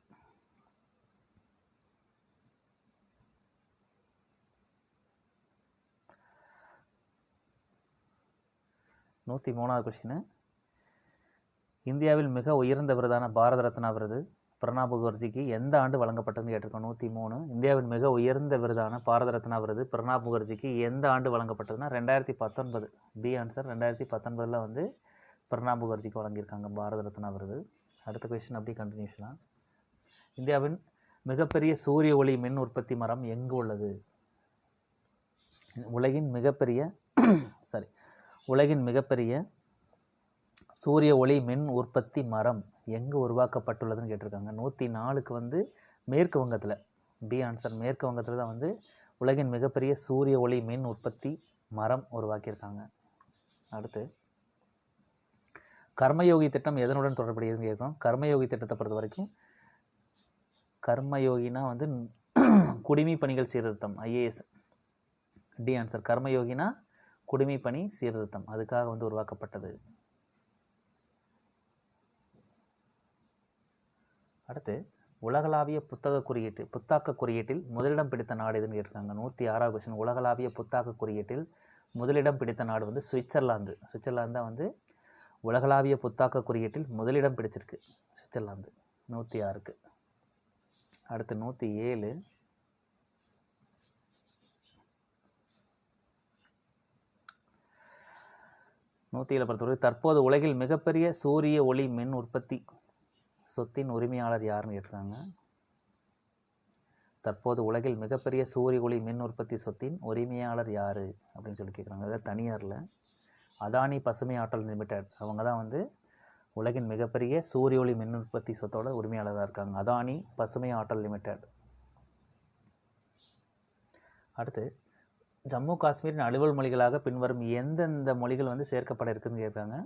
S1: நூற்றி 3வது கொஸ்டின், இந்தியாவில் மிக உயர்ந்த விருதான பாரத ரத்னா விருது பிரணாப் முகர்ஜிக்கு எந்த ஆண்டு வழங்கப்பட்டதுன்னு கேட்டிருக்கோம். 103, இந்தியாவின் மிக உயர்ந்த விருதான பாரத ரத்னா விருது பிரணாப் முகர்ஜிக்கு எந்த ஆண்டு வழங்கப்பட்டதுன்னா 2019. பி ஆன்சர், 2019 வந்து பிரணாப் முகர்ஜிக்கு வழங்கியிருக்காங்க பாரத ரத்னா விருது. அடுத்த கொஸ்டின் அப்படி கண்டினியூஷனாக, இந்தியாவின் மிகப்பெரிய சூரிய ஒளி மின் உற்பத்தி மரம் எங்கு உள்ளது? உலகின் மிகப்பெரிய சூரிய ஒளி மின் உற்பத்தி மரம் எங்கு உருவாக்கப்பட்டுள்ளதுன்னு கேட்டிருக்காங்க. 104க்கு வந்து மேற்கு வங்கத்தில். பி ஆன்சர், மேற்கு வங்கத்தில் தான் வந்து உலகின் மிகப்பெரிய சூரிய ஒளி மின் உற்பத்தி மரம் உருவாக்கியிருக்காங்க. அடுத்து கர்மயோகி திட்டம் எதனுடன் தொடர்புடையதுன்னு கேட்குறோம். கர்மயோகி திட்டத்தை பொறுத்த வரைக்கும் கர்மயோகினா வந்து குடிமை பணிகள் சீர்திருத்தம், IAS. டி ஆன்சர், கர்மயோகினா குடிமை பணி சீர்திருத்தம், அதுக்காக வந்து உருவாக்கப்பட்டது. அடுத்து உலகளாவிய புத்தாக்க குறியீட்டில் முதலிடம் பிடித்த நாடு எதுன்னு கேட்டிருக்காங்க. 106வது கொஸ்டின், உலகளாவிய புத்தாக்க குறியீட்டில் முதலிடம் பிடித்த நாடு வந்து சுவிட்சர்லாந்து. சுவிட்சர்லாந்து தான் வந்து உலகளாவிய புத்தாக்க குறியீட்டில் முதலிடம் பிடிச்சிருக்கு, சுவிட்சர்லாந்து 106க்கு. அடுத்து 107, பொறுத்தவரை தற்போது உலகில் மிகப்பெரிய சூரிய ஒளி மின் உற்பத்தி சொத்தின் உரிமையாளர் யாருன்னு கேட்டிருக்காங்க. தற்போது உலகில் மிகப்பெரிய சூரிய ஒளி மின் உற்பத்தி சொத்தின் உரிமையாளர் யார் அப்படின்னு சொல்லி கேட்குறாங்க. அதாவது தனியாரில் அதானி பசுமை ஆற்றல் லிமிடெட் அவங்க தான் வந்து உலகின் மிகப்பெரிய சூரிய ஒளி மின் உற்பத்தி சொத்தோட உரிமையாளராக இருக்காங்க. அதானி பசுமை ஆற்றல் லிமிடெட். அடுத்து ஜம்மு காஷ்மீரின் அலுவல் மொழிகளாக பின்வரும் எந்தெந்த மொழிகள் வந்து சேர்க்கப்பட இருக்குதுன்னு கேட்குறாங்க.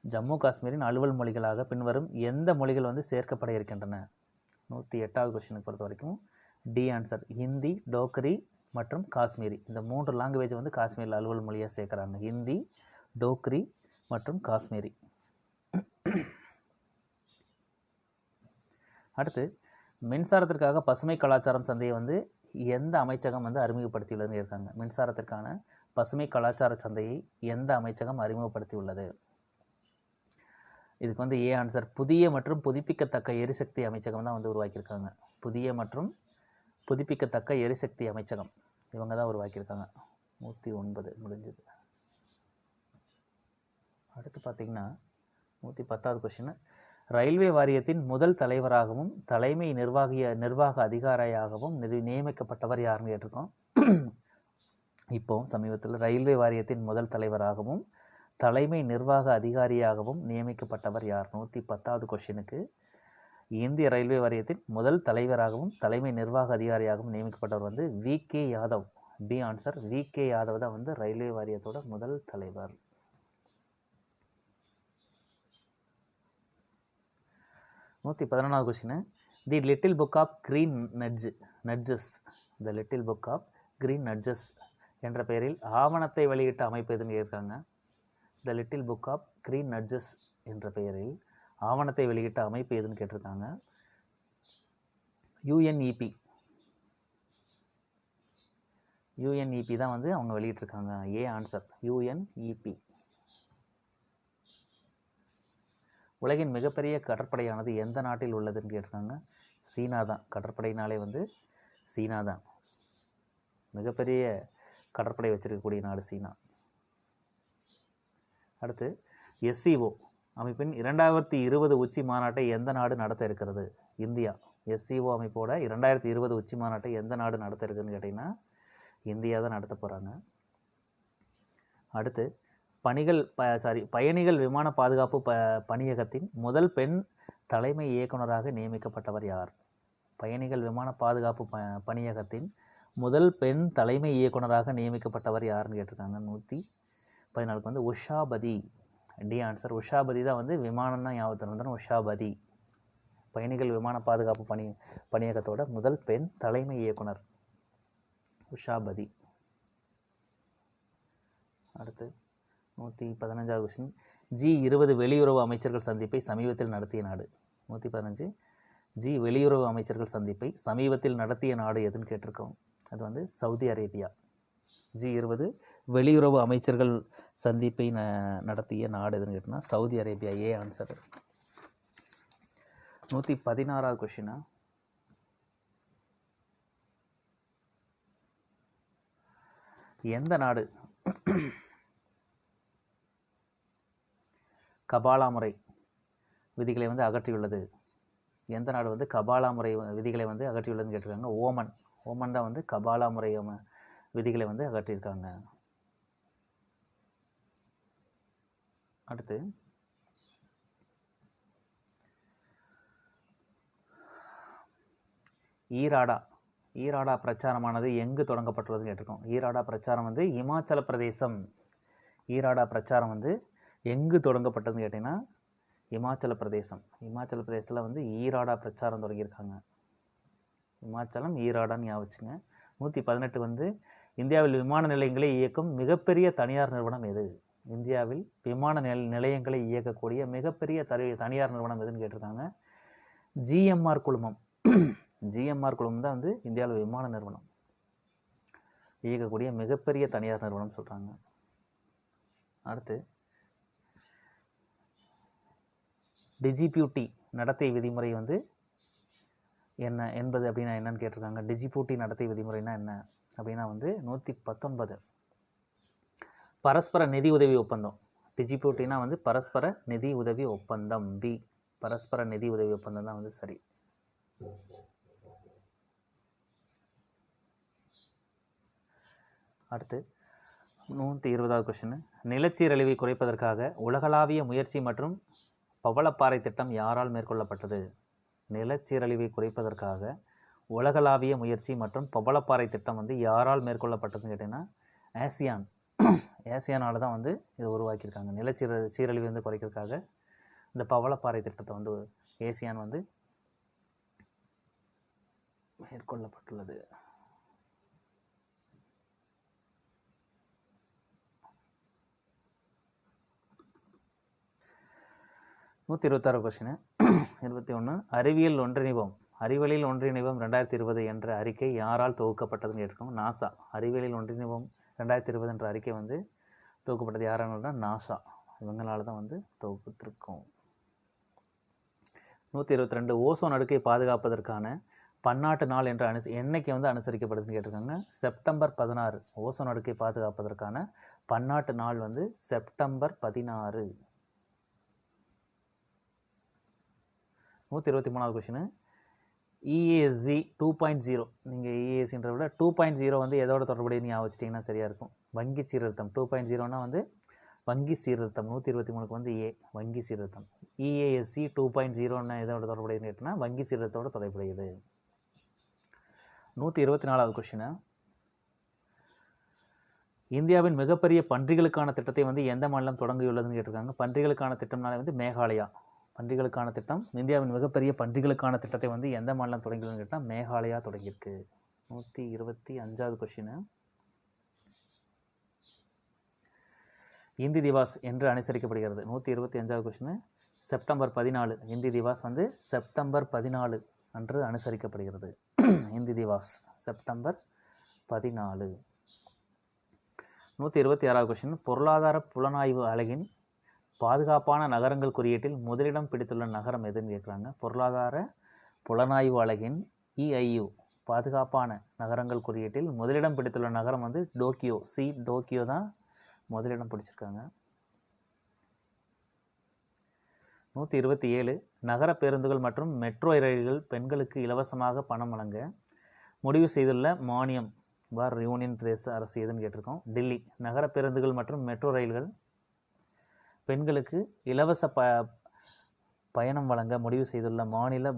S1: ஜம்மு காஷ்மீரின் அலுவல் மொழிகளாக பின்வரும் எந்த மொழிகள் வந்து சேர்க்கப்பட இருக்கின்றன? 108வது கொஸ்டினுக்கு பொறுத்த வரைக்கும் டி ஆன்சர் ஹிந்தி, டோக்ரி மற்றும் காஷ்மீரி. இந்த 3 லாங்குவேஜ் வந்து காஷ்மீரில் அலுவல் மொழியாக சேர்க்குறாங்க. ஹிந்தி, டோக்ரி மற்றும் காஷ்மீரி. அடுத்து மின்சாரத்திற்காக பசுமை கலாச்சாரம் சந்தையை வந்து எந்த அமைச்சகம் வந்து அறிமுகப்படுத்தியுள்ளதுன்னு இருக்காங்க. மின்சாரத்திற்கான பசுமை கலாச்சார சந்தையை எந்த அமைச்சகம் அறிமுகப்படுத்தியுள்ளது? இதுக்கு வந்து ஏ ஆன்சர் புதிய மற்றும் புதுப்பிக்கத்தக்க எரிசக்தி அமைச்சகம் தான் வந்து உருவாக்கியிருக்காங்க. புதிய மற்றும் புதுப்பிக்கத்தக்க எரிசக்தி அமைச்சகம் இவங்க தான் உருவாக்கியிருக்காங்க. 109 முடிஞ்சது. அடுத்து பார்த்தீங்கன்னா 110வது கொஸ்டின் ரயில்வே வாரியத்தின் முதல் தலைவராகவும் தலைமை நிர்வாக அதிகாரியாகவும் நியமிக்கப்பட்டவர் யாருன்னு கேட்டிருக்கோம். இப்போ சமீபத்தில் ரயில்வே வாரியத்தின் முதல் தலைவராகவும் தலைமை நிர்வாக அதிகாரியாகவும் நியமிக்கப்பட்டவர் யார்? 110வது கொஸ்டினுக்கு இந்திய ரயில்வே வாரியத்தின் முதல் தலைவராகவும் தலைமை நிர்வாக அதிகாரியாகவும் நியமிக்கப்பட்டவர் வந்து VK Yadav. B answer VK Yadav தான் வந்து ரயில்வே வாரியத்தோட முதல் தலைவர். நூற்றி 11வது question the little book of green nudges the little book of green nudges என்ற பெயரில் ஆவணத்தை வெளியிட்ட அமைப்பு எதுன்னு கேட்குறாங்க. The little book of green nudges என்ற பெயரில் ஆவணத்தை வெளியிட்ட அமைப்பு எதுன்னு கேட்டிருக்காங்க. யுஎன்இபி தான் வந்து அவங்க வெளியிட்டிருக்காங்க. A answer UNEP. உலகின் மிகப்பெரிய கடற்படையானது எந்த நாட்டில் உள்ளதுன்னு கேட்டிருக்காங்க. சீனா தான். கடற்படையினாலே வந்து சீனா தான். மிகப்பெரிய கடற்படை வச்சிருக்கக்கூடிய நாடு சீனா. அடுத்து SCO அமைப்பின் 2020 உச்சி மாநாட்டை எந்த நாடு நடத்த இருக்கிறது? இந்தியா. SCO அமைப்போட 2020 உச்சி மாநாட்டை எந்த நாடு நடத்த இருக்குதுன்னு கேட்டிங்கன்னா இந்தியா தான் நடத்த போகிறாங்க. அடுத்து பயணிகள் விமான பாதுகாப்பு பணியகத்தின் முதல் பெண் தலைமை இயக்குநராக நியமிக்கப்பட்டவர் யார்? பயணிகள் விமான பாதுகாப்பு பணியகத்தின் முதல் பெண் தலைமை இயக்குநராக நியமிக்கப்பட்டவர் யாருன்னு கேட்டிருக்காங்க. 114 வந்து உஷாபதி. டி ஆன்சர் உஷாபதி தான் வந்து விமானம் தான் ஞாபகத்தில் வந்தாலும் உஷாபதி. பயணிகள் விமான பாதுகாப்பு பணியகத்தோட முதல் பெண் தலைமை இயக்குனர் உஷாபதி. அடுத்து 115வது கொஸ்டின் G20 வெளியுறவு அமைச்சர்கள் சந்திப்பை சமீபத்தில் நடத்திய நாடு. 115 G வெளியுறவு அமைச்சர்கள் சந்திப்பை சமீபத்தில் நடத்திய நாடு எதுன்னு கேட்டிருக்கோம். அது வந்து சவுதி அரேபியா. G20 வெளியுறவு அமைச்சர்கள் சந்திப்பை நடத்திய நாடு எதுன்னு கேட்டோம்னா சவுதி அரேபியா. A answer. 116வது கொஸ்டினா எந்த நாடு கபாலா முறை விதிகளை வந்து அகற்றியுள்ளது? எந்த நாடு வந்து கபாலா முறை விதிகளை வந்து அகற்றியுள்ளதுன்னு கேட்டிருக்காங்க. ஓமன் தான் வந்து கபாலா முறை விதிகளை வந்து அகற்றியிருக்காங்க. அடுத்து ஈராடா பிரச்சாரமானது எங்கு தொடங்கப்பட்டுள்ளதுன்னு கேட்டிருக்கோம். ஈராடா பிரச்சாரம் வந்து இமாச்சல பிரதேசம். ஈராடா பிரச்சாரம் வந்து எங்கு தொடங்கப்பட்டதுன்னு கேட்டிங்கன்னா இமாச்சல பிரதேசம். இமாச்சல பிரதேசத்தில் வந்து ஈராடா பிரச்சாரம் தொடங்கியிருக்காங்க. இமாச்சலம் ஈராடான்னு ஞாபகம். 118 வந்து இந்தியாவில் விமான நிலையங்களை இயக்கும் மிகப்பெரிய தனியார் நிறுவனம் எது? இந்தியாவில் விமான நிலையங்களை இயக்கக்கூடிய மிகப்பெரிய தனியார் நிறுவனம் எதுன்னு கேட்டிருக்காங்க. ஜிஎம்ஆர் குழுமம். ஜிஎம்ஆர் குழுமம் தான் வந்து இந்தியாவில் விமான நிறுவனம் இயக்கக்கூடிய மிகப்பெரிய தனியார் நிறுவனம் சொல்கிறாங்க. அடுத்து டிஜிபியூட்டி நடத்தை விதிமுறை வந்து என்ன என்பது அப்படின்னா என்னன்னு கேட்டிருக்காங்க. டிஜிபியூட்டி நடத்தை விதிமுறைனா என்ன அப்படின்னா வந்து 119 பரஸ்பர நிதி உதவி ஒப்பந்தம். டிஜிபியூட்டினா வந்து பரஸ்பர நிதி உதவி ஒப்பந்தம். பி பரஸ்பர நிதி உதவி ஒப்பந்தம் தான் வந்து சரி. அடுத்து 120வது கொஸ்டின். நிலச்சீரழிவை குறைப்பதற்காக உலகளாவிய முயற்சி மற்றும் பவளப்பாறை திட்டம் யாரால் மேற்கொள்ளப்பட்டது? நிலச்சீரழிவை குறைப்பதற்காக உலகளாவிய முயற்சி மற்றும் பவளப்பாறை திட்டம் வந்து யாரால் மேற்கொள்ளப்பட்டதுன்னு கேட்டிங்கன்னா ஆசியான். ஆசியானால தான் வந்து இதை உருவாக்கியிருக்காங்க. சீரழிவு வந்து குறைக்கிறதுக்காக இந்த பவளப்பாறை திட்டத்தை வந்து ஆசியான் வந்து மேற்கொள்ளப்பட்டுள்ளது. நூற்றி 26 கொஸ்டின். 21. அறிவியல் ஒன்றிணைவோம் 2020 என்ற அறிக்கை யாரால் தொகுக்கப்பட்டதுன்னு கேட்டிருக்கோம். நாசா. அறிவியலில் ஒன்றிணைவோம் 2020 என்ற அறிக்கை வந்து தொகுக்கப்பட்டது யாரானா நாசா. இவங்களால தான் வந்து தொகுத்திருக்கோம். 122. ஓசோன் அடுக்கை பாதுகாப்பதற்கான பன்னாட்டு நாள் என்ற என்னைக்கு வந்து அனுசரிக்கப்படுதுன்னு கேட்டிருக்காங்க. செப்டம்பர் 16. ஓசோன் அடுக்கை பாதுகாப்பதற்கான பன்னாட்டு நாள் வந்து செப்டம்பர் 16. 123வது கொஸ்டின். EASG 2.0. நீங்கள் EASGன்ற விட 2.0 வந்து எதோட தொடர்புடைய ஞாபகம் வச்சிட்டிங்கன்னா சரியாக இருக்கும். வங்கி சீர்திருத்தம். 2.0னா வந்து வங்கி சீர்திருத்தம். 123க்கு வந்து ஏ வங்கி சீர்திருத்தம். EASG 2.0ன்னா எதோட தொடர்புடையதுன்னு கேட்டிங்கன்னா வங்கி சீர்திருத்தத்தோட தொடர்புடையது. 124வது கொஸ்டின். இந்தியாவின் மிகப்பெரிய பன்றிகளுக்கான திட்டத்தை வந்து எந்த மாநிலம் தொடங்கியுள்ளதுன்னு கேட்டிருக்காங்க. பன்றிகளுக்கான திட்டம்னாலே வந்து மேகாலயா. பன்றிகளுக்கான திட்டம், இந்தியாவின் மிகப்பெரிய பன்றிகளுக்கான திட்டத்தை வந்து எந்த மாநிலம் தொடங்கியுள்ளதுன்னு கேட்டால் மேகாலயா தொடங்கியிருக்கு. 125வது கொஸ்டின். இந்தி திவாஸ் என்று அனுசரிக்கப்படுகிறது. 125வது கொஸ்டின். செப்டம்பர் 14. இந்தி திவாஸ் வந்து செப்டம்பர் 14 அன்று அனுசரிக்கப்படுகிறது. இந்தி திவாஸ் செப்டம்பர் 14. 126வது கொஸ்டின். பொருளாதார புலனாய்வு அலகின் பாதுகாப்பான நகரங்கள் குறியீட்டில் முதலிடம் பிடித்துள்ள நகரம் எதுன்னு கேட்குறாங்க. பொருளாதார புலனாய்வு அலகின் EIU பாதுகாப்பான நகரங்கள் குறியீட்டில் முதலிடம் பிடித்துள்ள நகரம் வந்து டோக்கியோ. டோக்கியோ தான் முதலிடம் பிடிச்சிருக்காங்க. 127. நகர பேருந்துகள் மற்றும் மெட்ரோ ரயில்கள் பெண்களுக்கு இலவசமாக பணம் வழங்க முடிவு செய்துள்ள மானியம் யூனியன் பிரதேச அரசு எதுன்னு கேட்டிருக்கோம். டெல்லி. நகர பேருந்துகள் மற்றும் மெட்ரோ ரயில்கள் பெண்களுக்கு இலவச பயணம் வழங்க முடிவு செய்துள்ள மாநில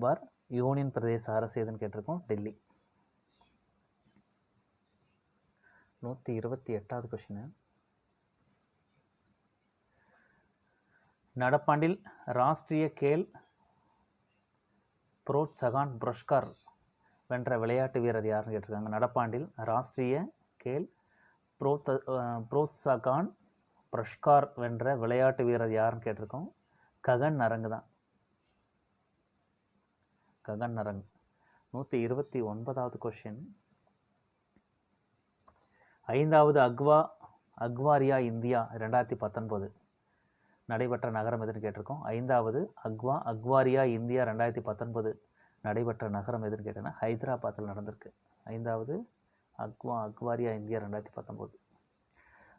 S1: யூனியன் பிரதேச அரசு எதுன்னு கேட்டிருக்கோம். டெல்லி. 128வது கொஸ்டின். நடப்பாண்டில் ராஷ்டிரிய கேல் புரோத்சகான் புரஸ்கார் வென்ற விளையாட்டு வீரர் யாருன்னு கேட்டிருக்காங்க. நடப்பாண்டில் ராஷ்டிரிய கேல் புரோத்சகான் புரஸ்கார் வென்ற விளையாட்டு வீரர் யாருன்னு கேட்டிருக்கோம். ககன் நரங்கு தான். ககன் நரங். 129வது கொஸ்டின். 5வது அக்வாரியா இந்தியா 2019 நடைபெற்ற நகரம் எதுன்னு கேட்டிருக்கோம். 5வது அக்வாரியா இந்தியா 2019 நடைபெற்ற நகரம் எதுன்னு கேட்டேன்னா ஹைதராபாத்தில் நடந்திருக்கு. 5வது அக்வாரியா இந்தியா 2019.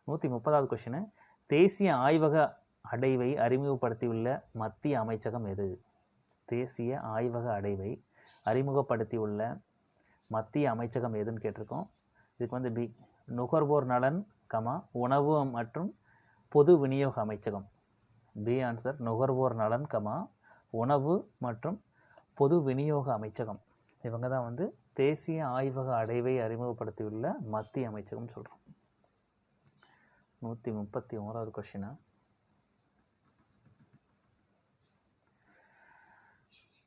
S1: 130வது கொஸ்டின். தேசிய ஆய்வக அடைவை அறிமுகப்படுத்தியுள்ள மத்திய அமைச்சகம் எது? தேசிய ஆய்வக அடைவை அறிமுகப்படுத்தியுள்ள மத்திய அமைச்சகம் எதுன்னு கேட்டிருக்கோம். இதுக்கு வந்து பி நுகர்வோர் நலன், உணவு மற்றும் பொது விநியோக அமைச்சகம். B answer. நுகர்வோர் நலன், உணவு மற்றும் பொது விநியோக அமைச்சகம். இவங்க தான் வந்து தேசிய ஆய்வக அடைவை அறிமுகப்படுத்தியுள்ள மத்திய அமைச்சகம் சொல்கிறோம். 131வது கொஸ்டின்.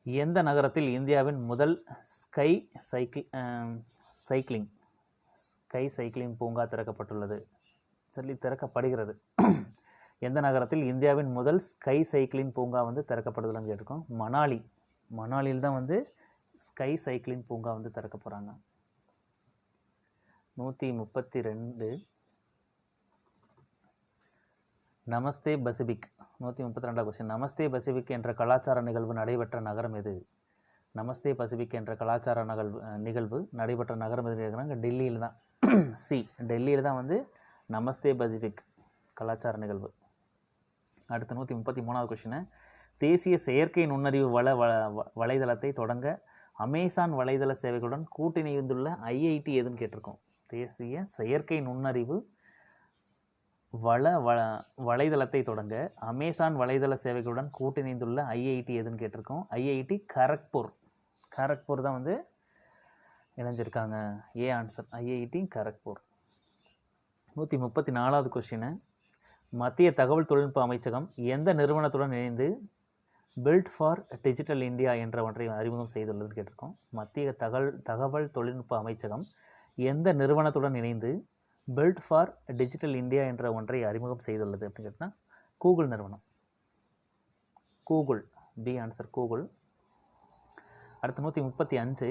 S1: எந்த நகரத்தில் இந்தியாவின் முதல் ஸ்கை சைக்கிளிங் பூங்கா திறக்கப்பட்டுள்ளது சொல்லி திறக்கப்படுகிறது? எந்த நகரத்தில் இந்தியாவின் முதல் ஸ்கை சைக்கிளிங் பூங்கா வந்து திறக்கப்படுதுன்னு கேட்டிருக்கோம். மணாலியில் தான் வந்து ஸ்கை சைக்கிளிங் பூங்கா வந்து திறக்க போகிறாங்க. 132. நமஸ்தே பசிபிக். 132வது கொஸ்டின். நமஸ்தே பசிபிக் என்ற கலாச்சார நிகழ்வு நடைபெற்ற நகரம் எது? நமஸ்தே பசிபிக் என்ற கலாச்சார நிகழ்வு நடைபெற்ற நகரம் எது கேட்குறாங்க. டெல்லியில் தான். டெல்லியில் தான் வந்து நமஸ்தே பசிபிக் கலாச்சார நிகழ்வு. அடுத்து 133வது கொஸ்டின். தேசிய செயற்கை நுண்ணறிவு வலைதளத்தை தொடங்க அமேசான் வலைதள சேவைகளுடன் கூட்டணிந்துள்ள IIT எதுன்னு கேட்டிருக்கோம். தேசிய செயற்கை நுண்ணறிவு வலைதளத்தை தொடங்க அமேசான் வலைதள சேவைகளுடன் கூட்டிணைந்துள்ள ஐஐடி எதுன்னு கேட்டிருக்கோம். ஐஐடி கரக்பூர். கரக்பூர் தான் வந்து இணைஞ்சிருக்காங்க. A answer IIT Kharagpur. 134வது question. மத்திய தகவல் தொழில்நுட்ப அமைச்சகம் எந்த நிறுவனத்துடன் இணைந்து பில்ட் ஃபார் டிஜிட்டல் இந்தியா என்ற ஒன்றை அறிமுகம் செய்துள்ளதுன்னு கேட்டிருக்கோம். மத்திய தகவல் தொழில்நுட்ப அமைச்சகம் எந்த நிறுவனத்துடன் இணைந்து பில்ட் ஃபார் டிஜிட்டல் இந்தியா என்ற ஒன்றை அறிமுகம் செய்துள்ளது அப்படின்னு கேட்டால் கூகுள் நிறுவனம். கூகுள். B answer Google. அடுத்து 135.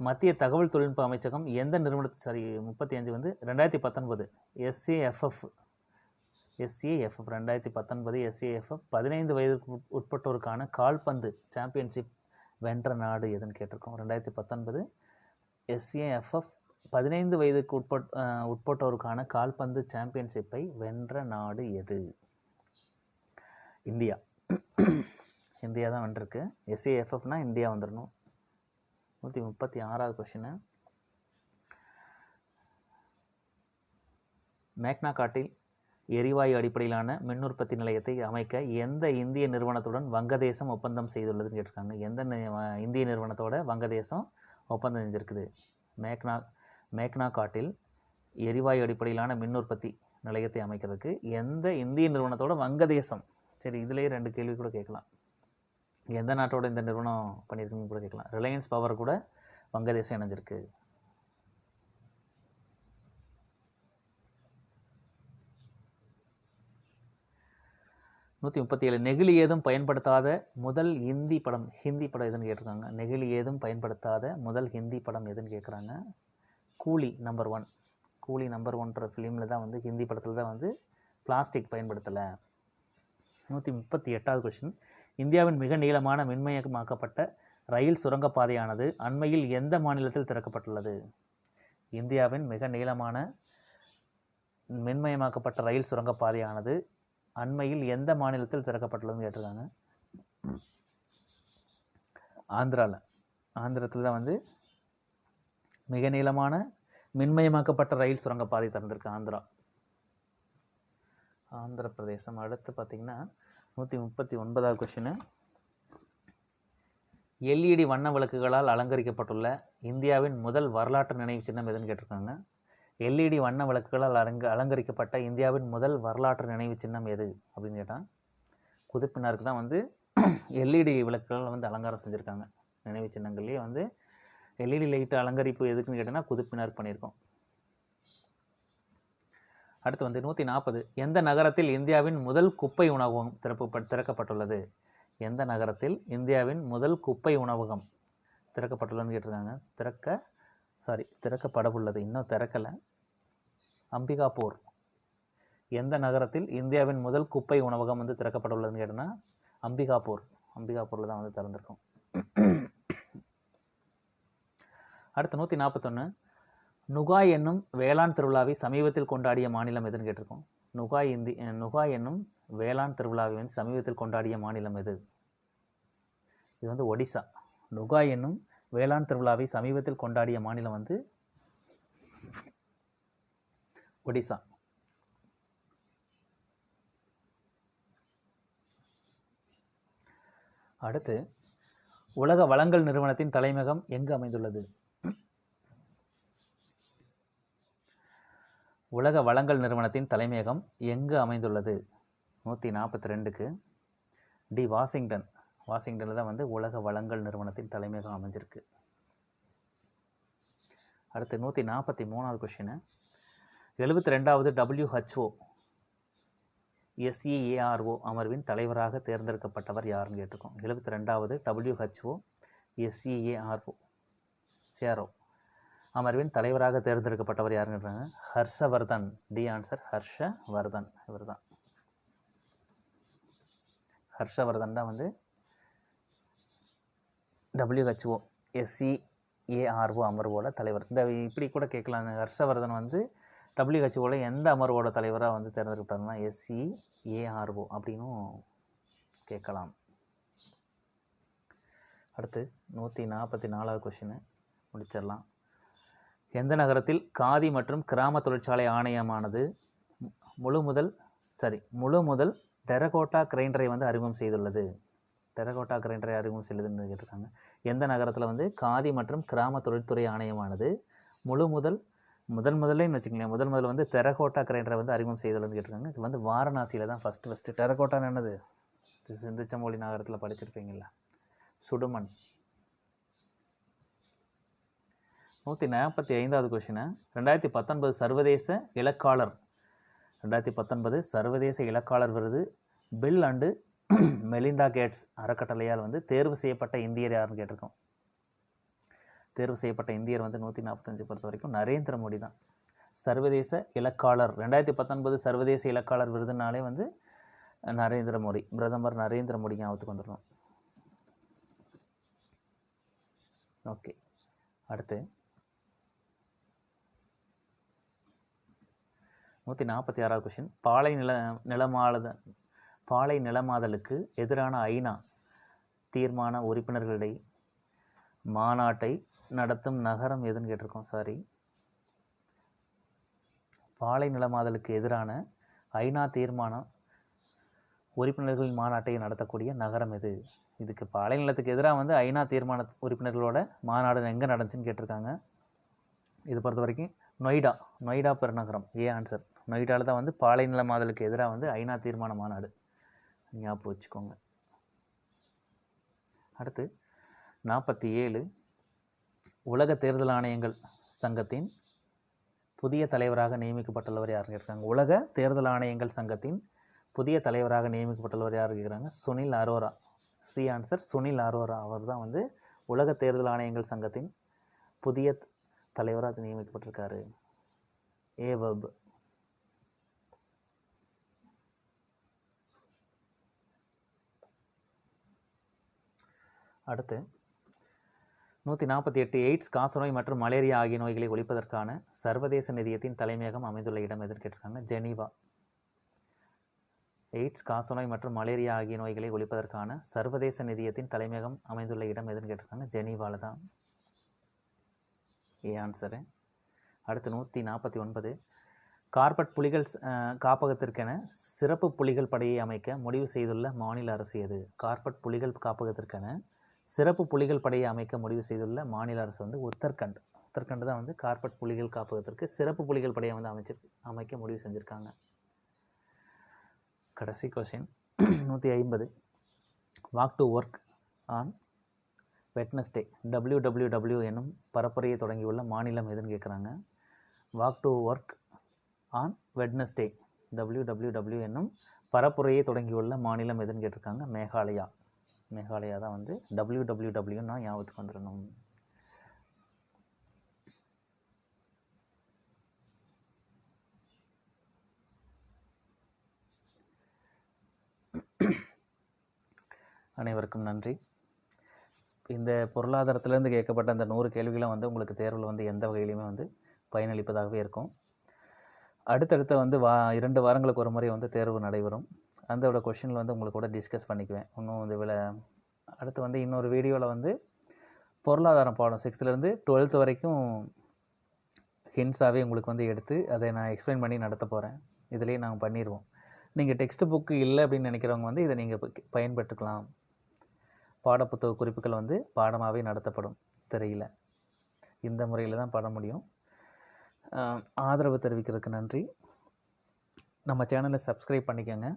S1: மத்திய தகவல் தொழில்நுட்ப அமைச்சகம் எந்த நிறுவனத்தை 35 வந்து 2019 எஸ்ஏஎஃப்எஃப் 2019 எஸ்ஏஎஃப்எஃப் 15 வயதுக்கு உட்பட்டோருக்கான கால்பந்து சாம்பியன்ஷிப் வென்ற நாடு எதுன்னு கேட்டிருக்கோம். 2019 எஸ்ஏஎஃப்எஃப் 15 வயதுக்கு உட்பட்டோருக்கான கால்பந்து சாம்பியன்ஷிப்பை வென்ற நாடு எது? இந்தியா. இந்தியா தான் வென்றிருக்கு. எஸ்ஏஎஃப்எஃப்னா இந்தியா வந்துடணும். 136வது கொஸ்டின். மேக்னா காட்டில் எரிவாயு அடிப்படையிலான மின் உற்பத்தி நிலையத்தை அமைக்க எந்த இந்திய நிறுவனத்துடன் வங்கதேசம் ஒப்பந்தம் செய்துள்ளதுன்னு கேட்டிருக்காங்க. எந்த இந்திய நிறுவனத்தோட வங்கதேசம் ஒப்பந்தம் செஞ்சிருக்குது? மேக்னா காட்டில் எரிவாயு அடிப்படையிலான மின் உற்பத்தி நிலையத்தை அமைக்கிறதுக்கு எந்த இந்திய நிறுவனத்தோட வங்கதேசம். சரி, இதுலேயே 2 கேள்வி கூட கேட்கலாம். எந்த நாட்டோட இந்த நிறுவனம் பண்ணியிருக்குன்னு கூட கேட்கலாம். ரிலையன்ஸ் பவர் கூட வங்கதேசம் இணைஞ்சிருக்கு. நெகிழி ஏதும் பயன்படுத்தாத முதல் ஹிந்தி படம் எதுன்னு கேட்டிருக்காங்க. நெகிழி ஏதும் பயன்படுத்தாத முதல் ஹிந்தி படம் எதுன்னு கேட்குறாங்க. கூலி நம்பர் 1. கூலி நம்பர் 1ன்ற ஃபிலிமில் தான் வந்து ஹிந்தி படத்தில் தான் வந்து பிளாஸ்டிக் பயன்படுத்தலை. 138வது கொஸ்டின். இந்தியாவின் மிக நீளமான மின்மயமாக்கப்பட்ட ரயில் சுரங்கப்பாதையானது அண்மையில் எந்த மாநிலத்தில் திறக்கப்பட்டுள்ளது? இந்தியாவின் மிக நீளமான மின்மயமாக்கப்பட்ட ரயில் சுரங்கப்பாதையானது அண்மையில் எந்த மாநிலத்தில் திறக்கப்பட்டுள்ளதுன்னு கேட்டிருக்காங்க. ஆந்திரத்தில் தான் வந்து மிக நீளமான மின்மயமாக்கப்பட்ட ரயில் சுரங்கப்பாதை திறந்திருக்கு. ஆந்திர பிரதேசம். அடுத்து பார்த்தீங்கன்னா 139வது கொஸ்டின். எல்இடி வண்ண விளக்குகளால் அலங்கரிக்கப்பட்டுள்ள இந்தியாவின் முதல் வரலாற்று நினைவு சின்னம் எதுன்னு கேட்டிருக்காங்க. எல்இடி வண்ண விளக்குகளால் அலங்கரிக்கப்பட்ட இந்தியாவின் முதல் வரலாற்று நினைவு சின்னம் எது அப்படின்னு கேட்டால் குதுப்பினாருக்கு தான் வந்து எல்இடி விளக்குகள் வந்து அலங்காரம் செஞ்சுருக்காங்க. நினைவு சின்னங்கள்லேயே வந்து எல்இடி லைட்டு அலங்கரிப்பு எதுக்குன்னு கேட்டோன்னா குதுப்பினாருக்கு பண்ணியிருக்கோம். அடுத்து வந்து 140. எந்த நகரத்தில் இந்தியாவின் முதல் குப்பை உணவகம் திறக்கப்பட்டுள்ளது? எந்த நகரத்தில் இந்தியாவின் முதல் குப்பை உணவகம் திறக்கப்பட்டுள்ளதுன்னு கேட்டிருக்காங்க. திறக்கப்படவுள்ளது, இன்னும் திறக்கலை. அம்பிகாபூர். எந்த நகரத்தில் இந்தியாவின் முதல் குப்பை உணவகம் வந்து திறக்கப்பட்டுள்ளதுன்னு கேட்டோன்னா அம்பிகாபூரில் தான் வந்து திறந்திருக்கும். அடுத்து 141. நுகாய் என்னும் வேளாண் திருவிழாவை சமீபத்தில் கொண்டாடிய மாநிலம் எதுன்னு கேட்டிருக்கோம். நுகாய் என்னும் வேளாண் திருவிழாவை வந்து சமீபத்தில் கொண்டாடிய மாநிலம் எது? இது வந்து ஒடிசா. நுகாய் என்னும் வேளாண் திருவிழாவை சமீபத்தில் கொண்டாடிய மாநிலம் வந்து ஒடிசா. அடுத்து, உலக வளங்கள் நிறுவனத்தின் தலைமையகம் எங்கு அமைந்துள்ளது? உலக வளங்கள் நிறுவனத்தின் தலைமையகம் எங்கு அமைந்துள்ளது? 142க்கு டி வாஷிங்டன். வாஷிங்டனில் தான் வந்து உலக வளங்கள் நிறுவனத்தின் தலைமையகம் அமைஞ்சிருக்கு. அடுத்து 143வது கொஸ்டின். 72வது WHO SEARO அமர்வின் தலைவராக தேர்ந்தெடுக்கப்பட்டவர் யாருன்னு கேட்டிருக்கோம். 72வது WHO SEARO அமர்வின் தலைவராக தேர்ந்தெடுக்கப்பட்டவர் யாருன்னு ஹர்ஷவர்தன். D answer Harshvardhan. இவர் தான் ஹர்ஷவர்தன் தான் வந்து WHO SEARO அமர்வோட தலைவர். இந்த இப்படி கூட கேட்கலாம். ஹர்ஷவர்தன் வந்து WHO எந்த அமர்வோட தலைவராக வந்து தேர்ந்தெடுக்கப்பட்டாருன்னா SEARO அப்படின்னும் கேட்கலாம். அடுத்து 144வது கொஸ்டின் முடிச்சிடலாம். எந்த நகரத்தில் காதி மற்றும் கிராம தொழிற்சாலை ஆணையமானது முழு முதல் டெரகோட்டா கிரைண்டரை வந்து அறிமுகம் செய்துள்ளது? டெரகோட்டா கிரைண்டரை அறிமுகம் செய்துள்ளதுன்னு கேட்டிருக்காங்க. எந்த நகரத்தில் வந்து காதி மற்றும் கிராம தொழில்துறை ஆணையமானது முதல்ல வச்சுக்கோங்களேன், முதல் வந்து டெரகோட்டா கிரைண்டரை வந்து அறிமுகம் செய்துள்ளதுன்னு கேட்டிருக்காங்க. இது வந்து வாரணாசியில் தான் ஃபஸ்ட்டு. டெரகோட்டான்னு என்னது? சிந்துச்சமொழி நகரத்தில் படிச்சிருப்பீங்களா? சுடுமண். 145வது கொஸ்டின். 2019 சர்வதேச இலக்காளர் விருது பில் அண்டு மெலிண்டா கேட்ஸ் அறக்கட்டளையால் வந்து தேர்வு செய்யப்பட்ட இந்தியர் யாருன்னு கேட்டிருக்கோம். தேர்வு செய்யப்பட்ட இந்தியர் வந்து 145 பொறுத்த வரைக்கும் நரேந்திர மோடி தான். சர்வதேச இலக்காளர் 2019 சர்வதேச இலக்காளர் விருதுனாலே வந்து நரேந்திர மோடி, பிரதமர் நரேந்திர மோடி ஞாபகத்துக்கு வந்துடணும். ஓகே, அடுத்து 146வது கொஸ்டின். பாலை நிலமாதலுக்கு எதிரான ஐநா தீர்மான உறுப்பினர்களிடையே மாநாட்டை நடத்தும் நகரம் எதுன்னு கேட்டிருக்கோம். பாலை நிலமாதலுக்கு எதிரான ஐநா தீர்மானம் உறுப்பினர்களின் மாநாட்டை நடத்தக்கூடிய நகரம் எது? இதுக்கு பாலை நிலத்துக்கு எதிராக வந்து ஐநா தீர்மான உறுப்பினர்களோட மாநாடு எங்கே நடந்துச்சுன்னு கேட்டிருக்காங்க. இது பொறுத்த வரைக்கும் நொய்டா பெருநகரம். ஆன்சர். நொய்டாவில் தான் வந்து பாலை நிலமாதலுக்கு எதிராக வந்து ஐநா தீர்மான மாநாடு, ஞாபகம் வச்சுக்கோங்க. அடுத்து 47 உலக தேர்தல் ஆணையங்கள் சங்கத்தின் புதிய தலைவராக நியமிக்கப்பட்டுள்ளவர் யாருன்னு கேட்குறாங்க. உலக தேர்தல் ஆணையங்கள் சங்கத்தின் புதிய தலைவராக நியமிக்கப்பட்டுள்ளவர் யார் கேட்குறாங்க? சுனில் அரோரா. C answer, Sunil Arora. அவர் தான் வந்து உலக தேர்தல் ஆணையங்கள் சங்கத்தின் புதிய தலைவராக நியமிக்கப்பட்டிருக்காரு. ஏவப். அடுத்து 148 எய்ட்ஸ், காசநோய் மற்றும் மலேரியா ஆகிய நோய்களை ஒழிப்பதற்கான சர்வதேச நிதியத்தின் தலைமையகம் அமைந்துள்ள இடம் எதுன்னு கேட்டிருக்காங்க. ஜெனீவா. எய்ட்ஸ், காசநோய் மற்றும் மலேரியா ஆகிய நோய்களை ஒழிப்பதற்கான சர்வதேச நிதியத்தின் தலைமையகம் அமைந்துள்ள இடம் எதுன்னு கேட்டிருக்காங்க. ஜெனீவாவில் தான். ஆன்சரு. அடுத்து 149 கார்பெட் புலிகள் காப்பகத்திற்கென சிறப்பு புலிகள் படையை அமைக்க முடிவு செய்துள்ள மாநில அரசு எது? கார்பெட் புலிகள் காப்பகத்திற்கென சிறப்பு புலிகள் படையை அமைக்க முடிவு செய்துள்ள மாநில அரசு வந்து உத்தரகண்ட். உத்தரகண்ட் தான் வந்து கார்பெட் புலிகள் காப்பகத்திற்கு சிறப்பு புலிகள் படையை வந்து அமைக்க முடிவு செஞ்சுருக்காங்க. கடைசி question 150 walk to work on Wednesday WWW என்னும் பரப்புரையை தொடங்கியுள்ள மாநிலம் எதுன்னு கேட்குறாங்க. Walk to work on Wednesday WWW என்னும் பரப்புரையை தொடங்கியுள்ள மாநிலம் எதுன்னு கேட்டிருக்காங்க. மேகாலயா தான் வந்து WWWன்னா ஞாபகத்துக்கு வந்துடணும். அனைவருக்கும் நன்றி. இந்த பொருளாதாரத்திலேருந்து கேட்கப்பட்ட அந்த 100 கேள்விகளும் வந்து உங்களுக்கு தேர்வில் வந்து எந்த வகையிலையுமே வந்து பயனளிப்பதாகவே இருக்கும். அடுத்தடுத்த வந்து 2 வாரங்களுக்கு ஒரு முறை வந்து தேர்வு நடைபெறும். அதோட கொஷினில் வந்து உங்களுக்கு கூட டிஸ்கஸ் பண்ணிக்குவேன். இன்னும் இந்த அடுத்து வந்து இன்னொரு வீடியோவில் வந்து பொருளாதாரம் பாடம் 6th-லேருந்து 12th வரைக்கும் ஹிண்ட்ஸாகவே உங்களுக்கு வந்து எடுத்து அதை நான் எக்ஸ்பிளைன் பண்ணி நடத்த போகிறேன். இதுலேயே நாங்கள் பண்ணிடுவோம். நீங்கள் டெக்ஸ்ட் புக்கு இல்லை அப்படின்னு நினைக்கிறவங்க வந்து இதை நீங்கள் பயன்படுத்திக்கலாம். பாடப்புத்தக குறிப்புகள் வந்து பாடமாகவே நடத்தப்படும் திரையில். இந்த முறையில் தான் பண்ண முடியும். ஆதரவு தெரிவிக்கிறதுக்கு நன்றி. நம்ம சேனலை சப்ஸ்கிரைப் பண்ணிக்கோங்க.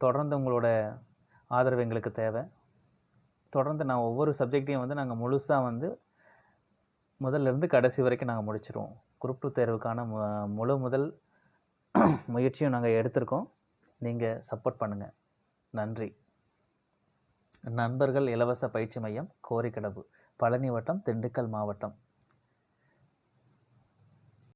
S1: தொடர்ந்து உங்களோட ஆதரவு எங்களுக்கு தேவை. தொடர்ந்து நான் ஒவ்வொரு சப்ஜெக்டையும் வந்து நாங்கள் முழுசாக வந்து முதல்லேருந்து கடைசி வரைக்கும் நாங்கள் முடிச்சிடுவோம். குரூப் 2 தேர்வுக்கான முதல் முயற்சியும் நாங்கள் எடுத்திருக்கோம். நீங்கள் சப்போர்ட் பண்ணுங்கள். நன்றி. நண்பர்கள் இலவச பயிற்சி மையம், கோரிக்கடவு, பழனி வட்டம், திண்டுக்கல் மாவட்டம்.